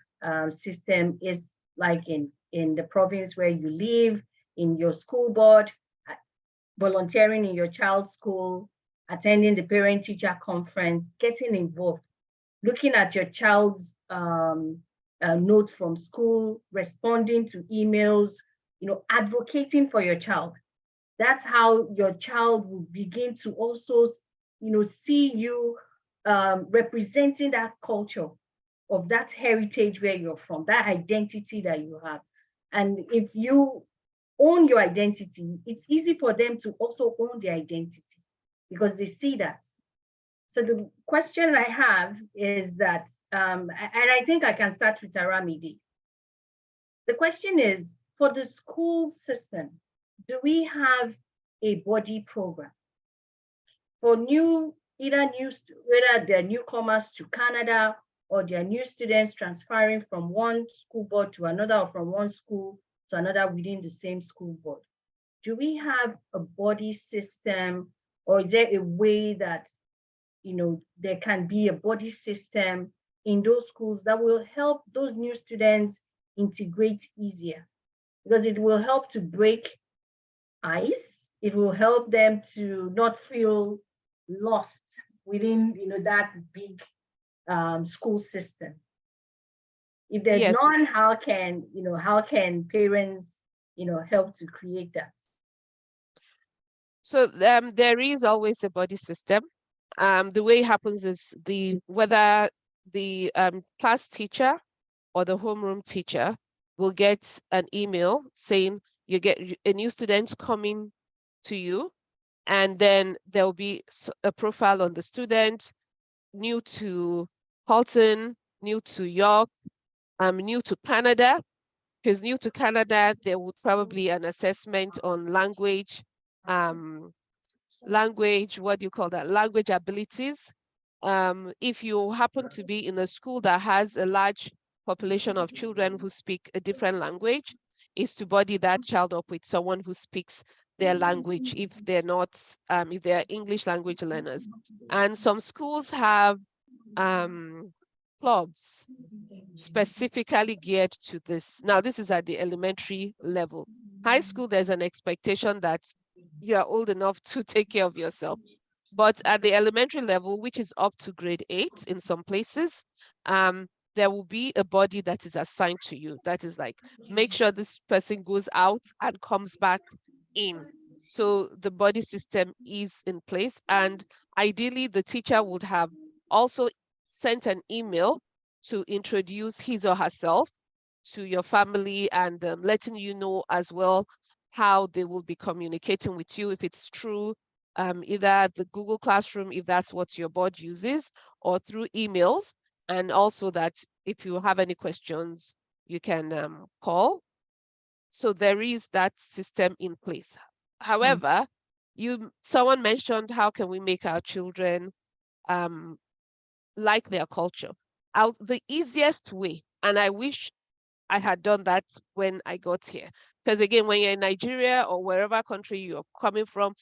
system is like in the province where you live, in your school board, volunteering in your child's school, attending the parent-teacher conference, getting involved, looking at your child's notes from school, responding to emails, advocating for your child. That's how your child will begin to also, see you representing that culture of that heritage where you're from, that identity that you have. And if you own your identity, it's easy for them to also own their identity because they see that. So the question I have is that, and I think I can start with Aramide. The question is, for the school system, do we have a body program for whether they're newcomers to Canada or they're new students transferring from one school board to another or from one school to another within the same school board. Do we have a body system, or is there a way that, there can be a body system in those schools that will help those new students integrate easier? Because it will help to break ice. It will help them to not feel lost within, that big school system. If there's Yes. none, how can parents, help to create that? So there is always a body system. The way it happens is whether the class teacher or the homeroom teacher will get an email saying you get a new student coming to you, and then there will be a profile on the student, new to Halton, new to York, new to Canada. Because new to Canada, there would probably an assessment on language, what do you call that? Language abilities. If you happen to be in a school that has a large population of children who speak a different language, is to body that child up with someone who speaks their language if they're not, if they're English language learners. And some schools have clubs specifically geared to this. Now, this is at the elementary level. High school, there's an expectation that you're old enough to take care of yourself. But at the elementary level, which is up to grade 8 in some places, there will be a body that is assigned to you. That is like, make sure this person goes out and comes back in. So the body system is in place. And ideally, the teacher would have also sent an email to introduce his or herself to your family and letting you know as well how they will be communicating with you, if it's true, either the Google Classroom, if that's what your board uses, or through emails. And also that if you have any questions, you can call. So there is that system in place. However, someone mentioned, how can we make our children like their culture? The easiest way, and I wish I had done that when I got here, because again, when you're in Nigeria or wherever country you're coming from,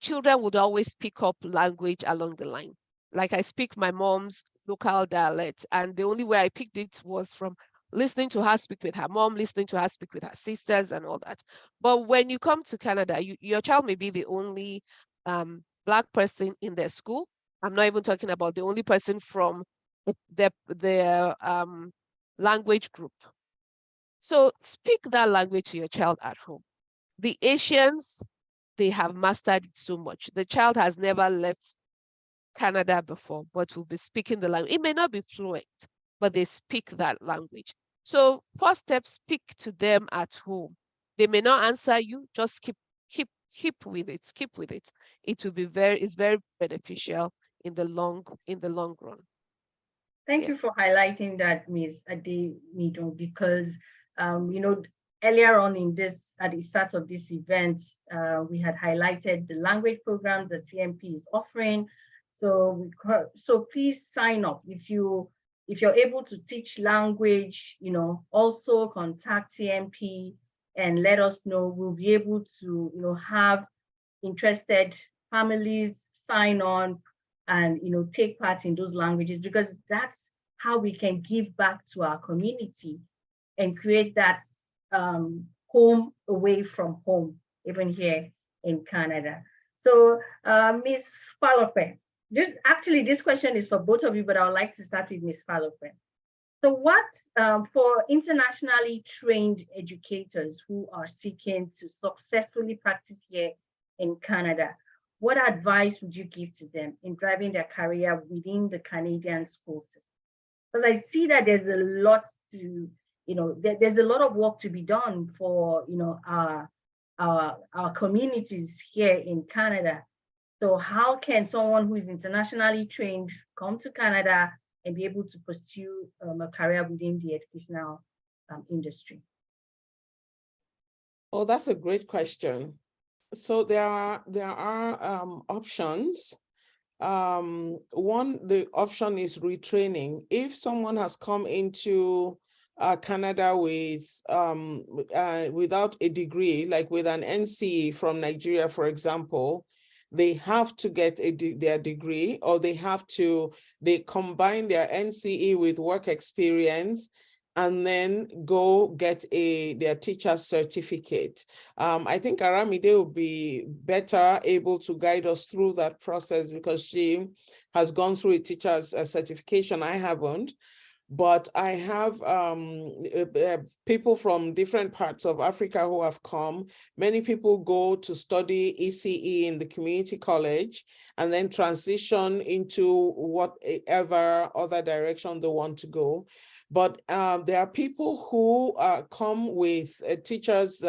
children would always pick up language along the line. Like I speak my mom's local dialect, and the only way I picked it was from listening to her speak with her mom, listening to her speak with her sisters and all that. But when you come to Canada, your child may be the only Black person in their school. I'm not even talking about the only person from their language group. So speak that language to your child at home. The Asians, they have mastered it so much. The child has never left Canada before, but will be speaking the language. It may not be fluent, but they speak that language. So first step, speak to them at home. They may not answer you, just keep with it, keep with it. It will be it's very beneficial in the long run. Thank you for highlighting that, Ms. Ademidun, because earlier on at the start of this event, we had highlighted the language programs that CNP is offering. So please sign up if you're able to teach language. Also contact CNP and let us know. We'll be able to have interested families sign on and take part in those languages, because that's how we can give back to our community and create that home away from home, even here in Canada. So Ms. Falope, this question is for both of you, but I would like to start with Ms. Falope. So what, for internationally trained educators who are seeking to successfully practice here in Canada, what advice would you give to them in driving their career within the Canadian school system? Because I see that there's a lot to, there's a lot of work to be done for, our communities here in Canada. So how can someone who is internationally trained come to Canada and be able to pursue a career within the educational industry? Oh, that's a great question. So there are options. The option is retraining. If someone has come into Canada without a degree, like with an NCE from Nigeria, for example, they have to get their degree, or they combine their NCE with work experience and then go get their teacher's certificate. I think Aramide will be better able to guide us through that process because she has gone through a teacher's certification. I haven't. But I have people from different parts of Africa who have come. Many people go to study ECE in the community college and then transition into whatever other direction they want to go. But there are people who come with teachers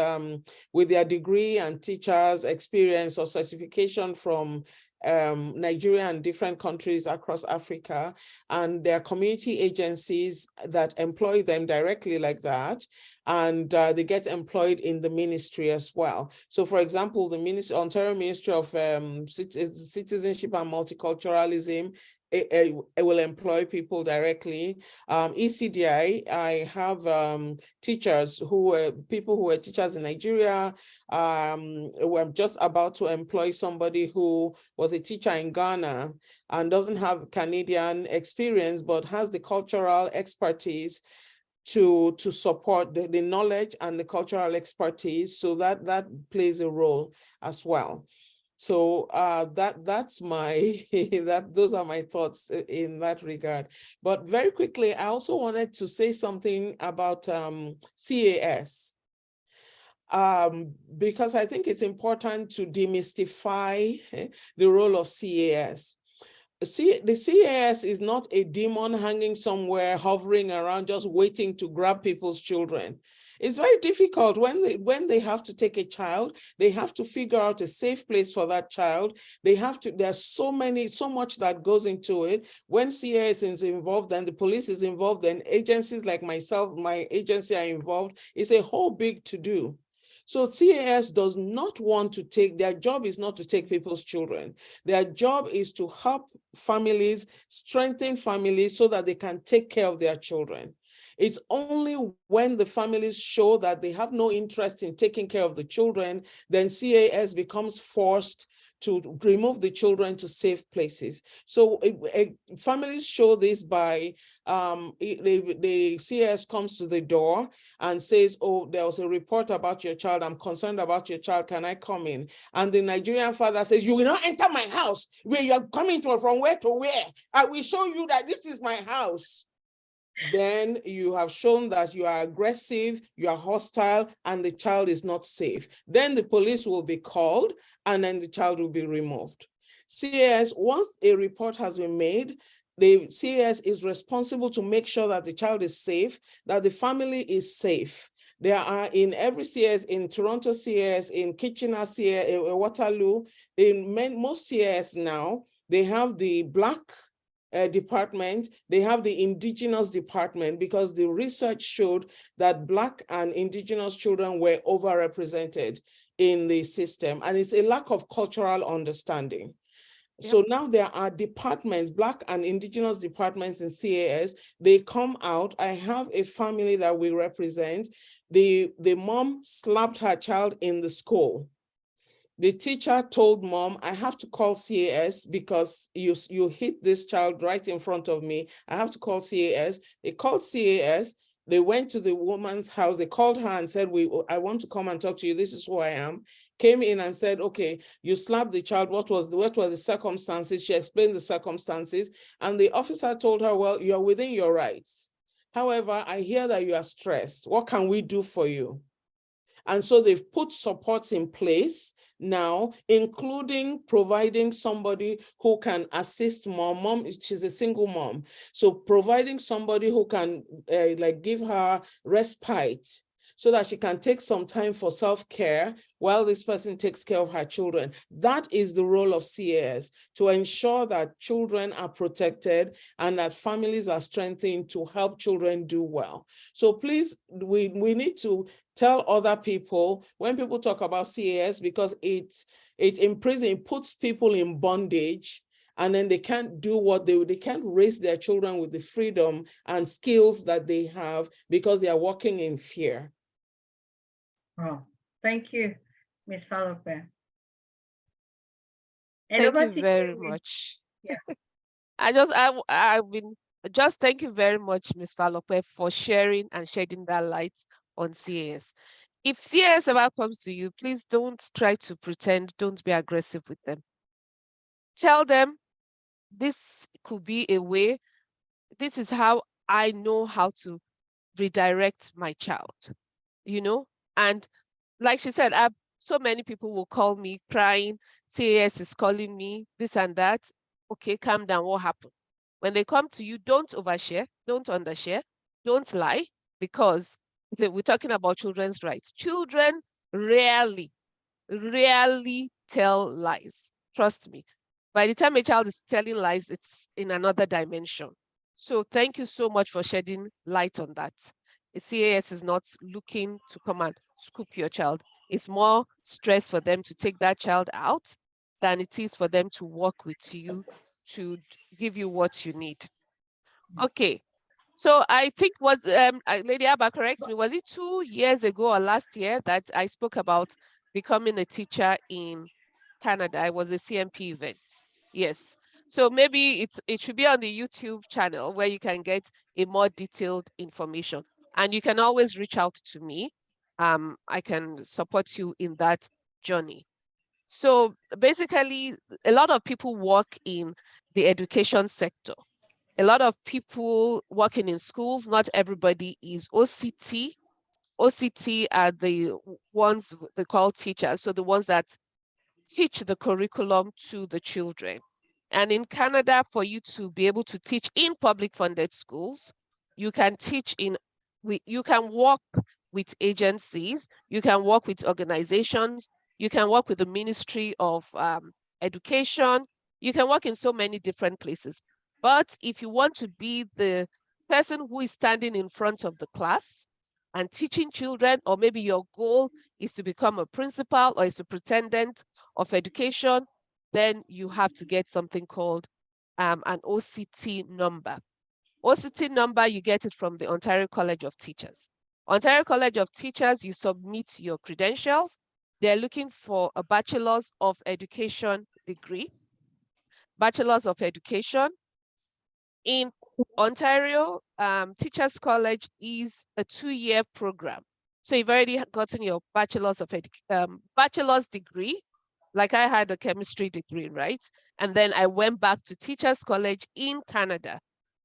with their degree and teachers' experience or certification from Nigeria and different countries across Africa, and there are community agencies that employ them directly like that, and they get employed in the ministry as well. So for example, the Ontario Ministry of Citizenship and Multiculturalism, it will employ people directly. ECDI, I have teachers people who were teachers in Nigeria. We're just about to employ somebody who was a teacher in Ghana and doesn't have Canadian experience, but has the cultural expertise to support the knowledge and the cultural expertise. So that plays a role as well. So that's those are my thoughts in that regard. But very quickly, I also wanted to say something about CAS. Because I think it's important to demystify the role of CAS. The CAS is not a demon hanging somewhere, hovering around, just waiting to grab people's children. It's very difficult when they have to take a child, they have to figure out a safe place for that child. There's so much that goes into it. When CAS is involved, then the police is involved, then agencies like myself, my agency are involved. It's a whole big to-do. So CAS does not want to their job is not to take people's children. Their job is to help families, strengthen families so that they can take care of their children. It's only when the families show that they have no interest in taking care of the children, then CAS becomes forced to remove the children to safe places. So families show this by the CAS comes to the door and says, oh, there was a report about your child. I'm concerned about your child. Can I come in? And the Nigerian father says, you will not enter my house. Where you're coming from where to where? I will show you that this is my house. Then you have shown that you are aggressive, you are hostile, and the child is not safe. Then the police will be called, and then the child will be removed. CAS, once a report has been made, the CAS is responsible to make sure that the child is safe, that the family is safe. There are in every CAS, in Toronto CAS, in Kitchener CAS, in Waterloo, in most CAS now, they have the Black department, they have the Indigenous department, because the research showed that Black and Indigenous children were overrepresented in the system, and it's a lack of cultural understanding. Yep. So now there are departments, Black and Indigenous departments in CAS. They come out. I have a family that we represent. The mom slapped her child in the school. The teacher told mom, I have to call CAS because you hit this child right in front of me. I have to call CAS. They called CAS. They went to the woman's house. They called her and said, I want to come and talk to you. This is who I am. Came in and said, okay, you slapped the child. What were the circumstances? She explained the circumstances. And the officer told her, well, you're within your rights. However, I hear that you are stressed. What can we do for you? And so they've put supports in place now, including providing somebody who can assist mom. Mom, she's a single mom. So providing somebody who can give her respite so that she can take some time for self-care while this person takes care of her children. That is the role of CAS, to ensure that children are protected and that families are strengthened to help children do well. So please, we need to tell other people when people talk about CAS, because it puts people in bondage and then they can't do what they can't raise their children with the freedom and skills that they have because they are walking in fear. Oh, thank you, Ms. Falope. And Thank over you to very you, Ms. much. Yeah. I've been just thank you very much, Ms. Falope, for sharing and shedding that light on CAS. If CAS ever comes to you, please don't try to pretend, don't be aggressive with them. Tell them this could be a way, this is how I know how to redirect my child, you know? And like she said, so many people will call me crying, CAS is calling me, this and that. Okay, calm down, what happened? When they come to you, don't overshare, don't undershare, don't lie, because we're talking about children's rights. Children rarely tell lies. Trust me. By the time a child is telling lies, it's in another dimension. So thank you so much for shedding light on that. The CAS is not looking to come and scoop your child. It's more stress for them to take that child out than it is for them to work with you to give you what you need. Okay. So I think Lady Abba, correct me, was it 2 years ago or last year that I spoke about becoming a teacher in Canada? It was a CNP event. Yes. So maybe it should be on the YouTube channel where you can get a more detailed information. And you can always reach out to me. I can support you in that journey. So basically, a lot of people work in the education sector. A lot of people working in schools, not everybody is OCT. OCT are the ones they call teachers, so the ones that teach the curriculum to the children. And in Canada, for you to be able to teach in public funded schools, you can teach you can work with agencies, you can work with organizations, you can work with the Ministry of Education, you can work in so many different places. But if you want to be the person who is standing in front of the class and teaching children, or maybe your goal is to become a principal or a superintendent of education, then you have to get something called an OCT number. OCT number, you get it from the Ontario College of Teachers. Ontario College of Teachers, you submit your credentials. They're looking for a Bachelor's of Education degree. Bachelor's of Education. In Ontario, Teachers College is a 2-year program. So you've already gotten your bachelor's degree, like I had a chemistry degree, right? And then I went back to Teachers College in Canada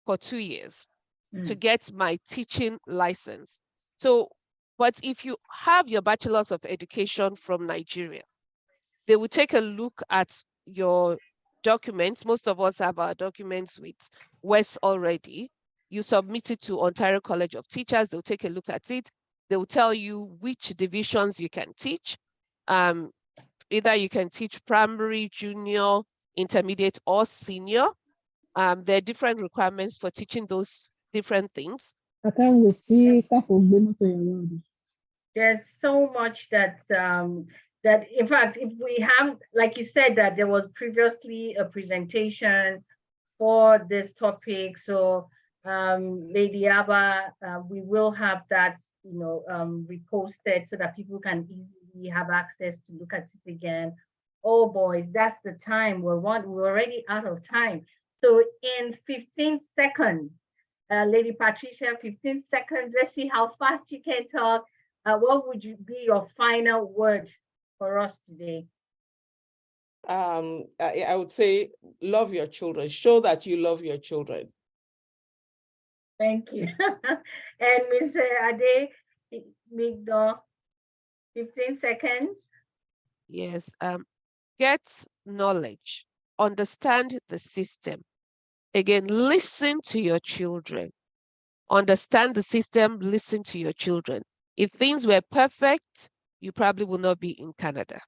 for 2 years to get my teaching license. So, but if you have your bachelor's of education from Nigeria, they will take a look at your documents. Most of us have our documents with WES already. You submit it to Ontario College of Teachers. They'll take a look at it. They will tell you which divisions you can teach. Either you can teach primary, junior, intermediate, or senior. There are different requirements for teaching those different things. There's so much that in fact, if we have, like you said, that there was previously a presentation for this topic. So Lady Abba, we will have that, reposted so that people can easily have access to look at it again. Oh boys, that's the time. We're already out of time. So in 15 seconds, Lady Patricia, 15 seconds. Let's see how fast you can talk. What would be your final word for us today? I would say love your children. Show that you love your children. Thank you. And Ms. Ade Migdo, 15 seconds. Yes. Get knowledge, understand the system. Again, listen to your children. Understand the system, listen to your children. If things were perfect, you probably will not be in Canada.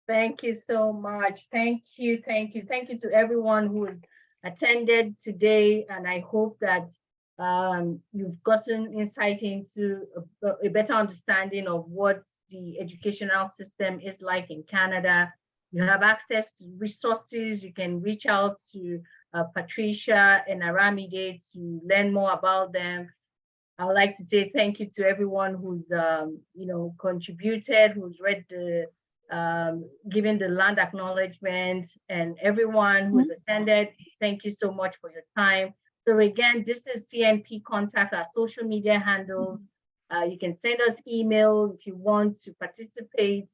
Thank you so much. Thank you. Thank you. Thank you to everyone who has attended today. And I hope that you've gotten insight into a better understanding of what the educational system is like in Canada. You have access to resources. You can reach out to Patricia and Aramide to learn more about them. I would like to say thank you to everyone who's contributed, who's read the given the land acknowledgement, and everyone who's attended. Thank you so much for your time. So again, this is CNP. Contact our social media handles. You can send us email if you want to participate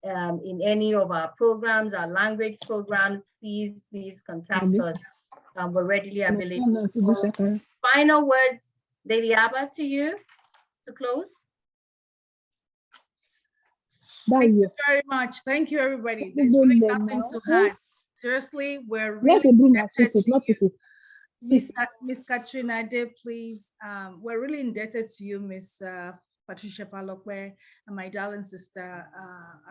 in any of our programs, our language programs. Please contact us. We're readily available. Final words, Lady Abba, to you to close. Thank you very much. Thank you, everybody. There's really nothing to add. Seriously, we're really indebted to you. Miss Katrina De, please. We're really indebted to you, Miss Patricia Falope, and my darling sister,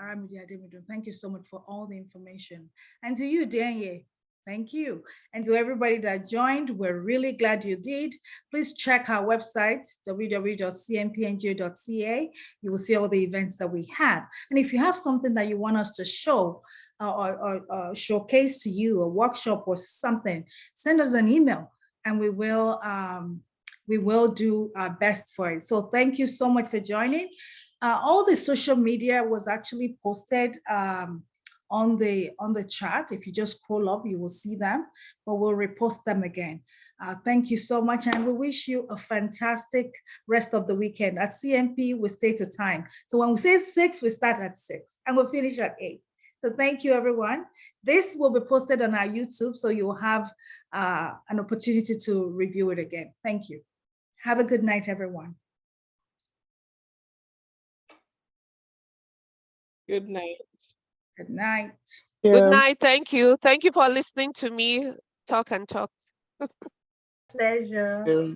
Aramide Ademidun. Thank you so much for all the information. And to you, Danye, thank you. And to everybody that joined, we're really glad you did. Please check our website, www.cnpnj.ca. You will see all the events that we have. And if you have something that you want us to show or showcase to you, a workshop or something, send us an email and we will do our best for it. So thank you so much for joining. All the social media was actually posted on the chat. If you just scroll up, you will see them, but we'll repost them again. Thank you so much, and we wish you a fantastic rest of the weekend. At CNP, we stay to time. So when we say 6, we start at 6 and we'll finish at 8. So thank you, everyone. This will be posted on our YouTube, so you'll have an opportunity to review it again. Thank you. Have a good night, everyone. Good night. Good night. Good night. Thank you. Thank you for listening to me talk and talk. Pleasure. Yeah.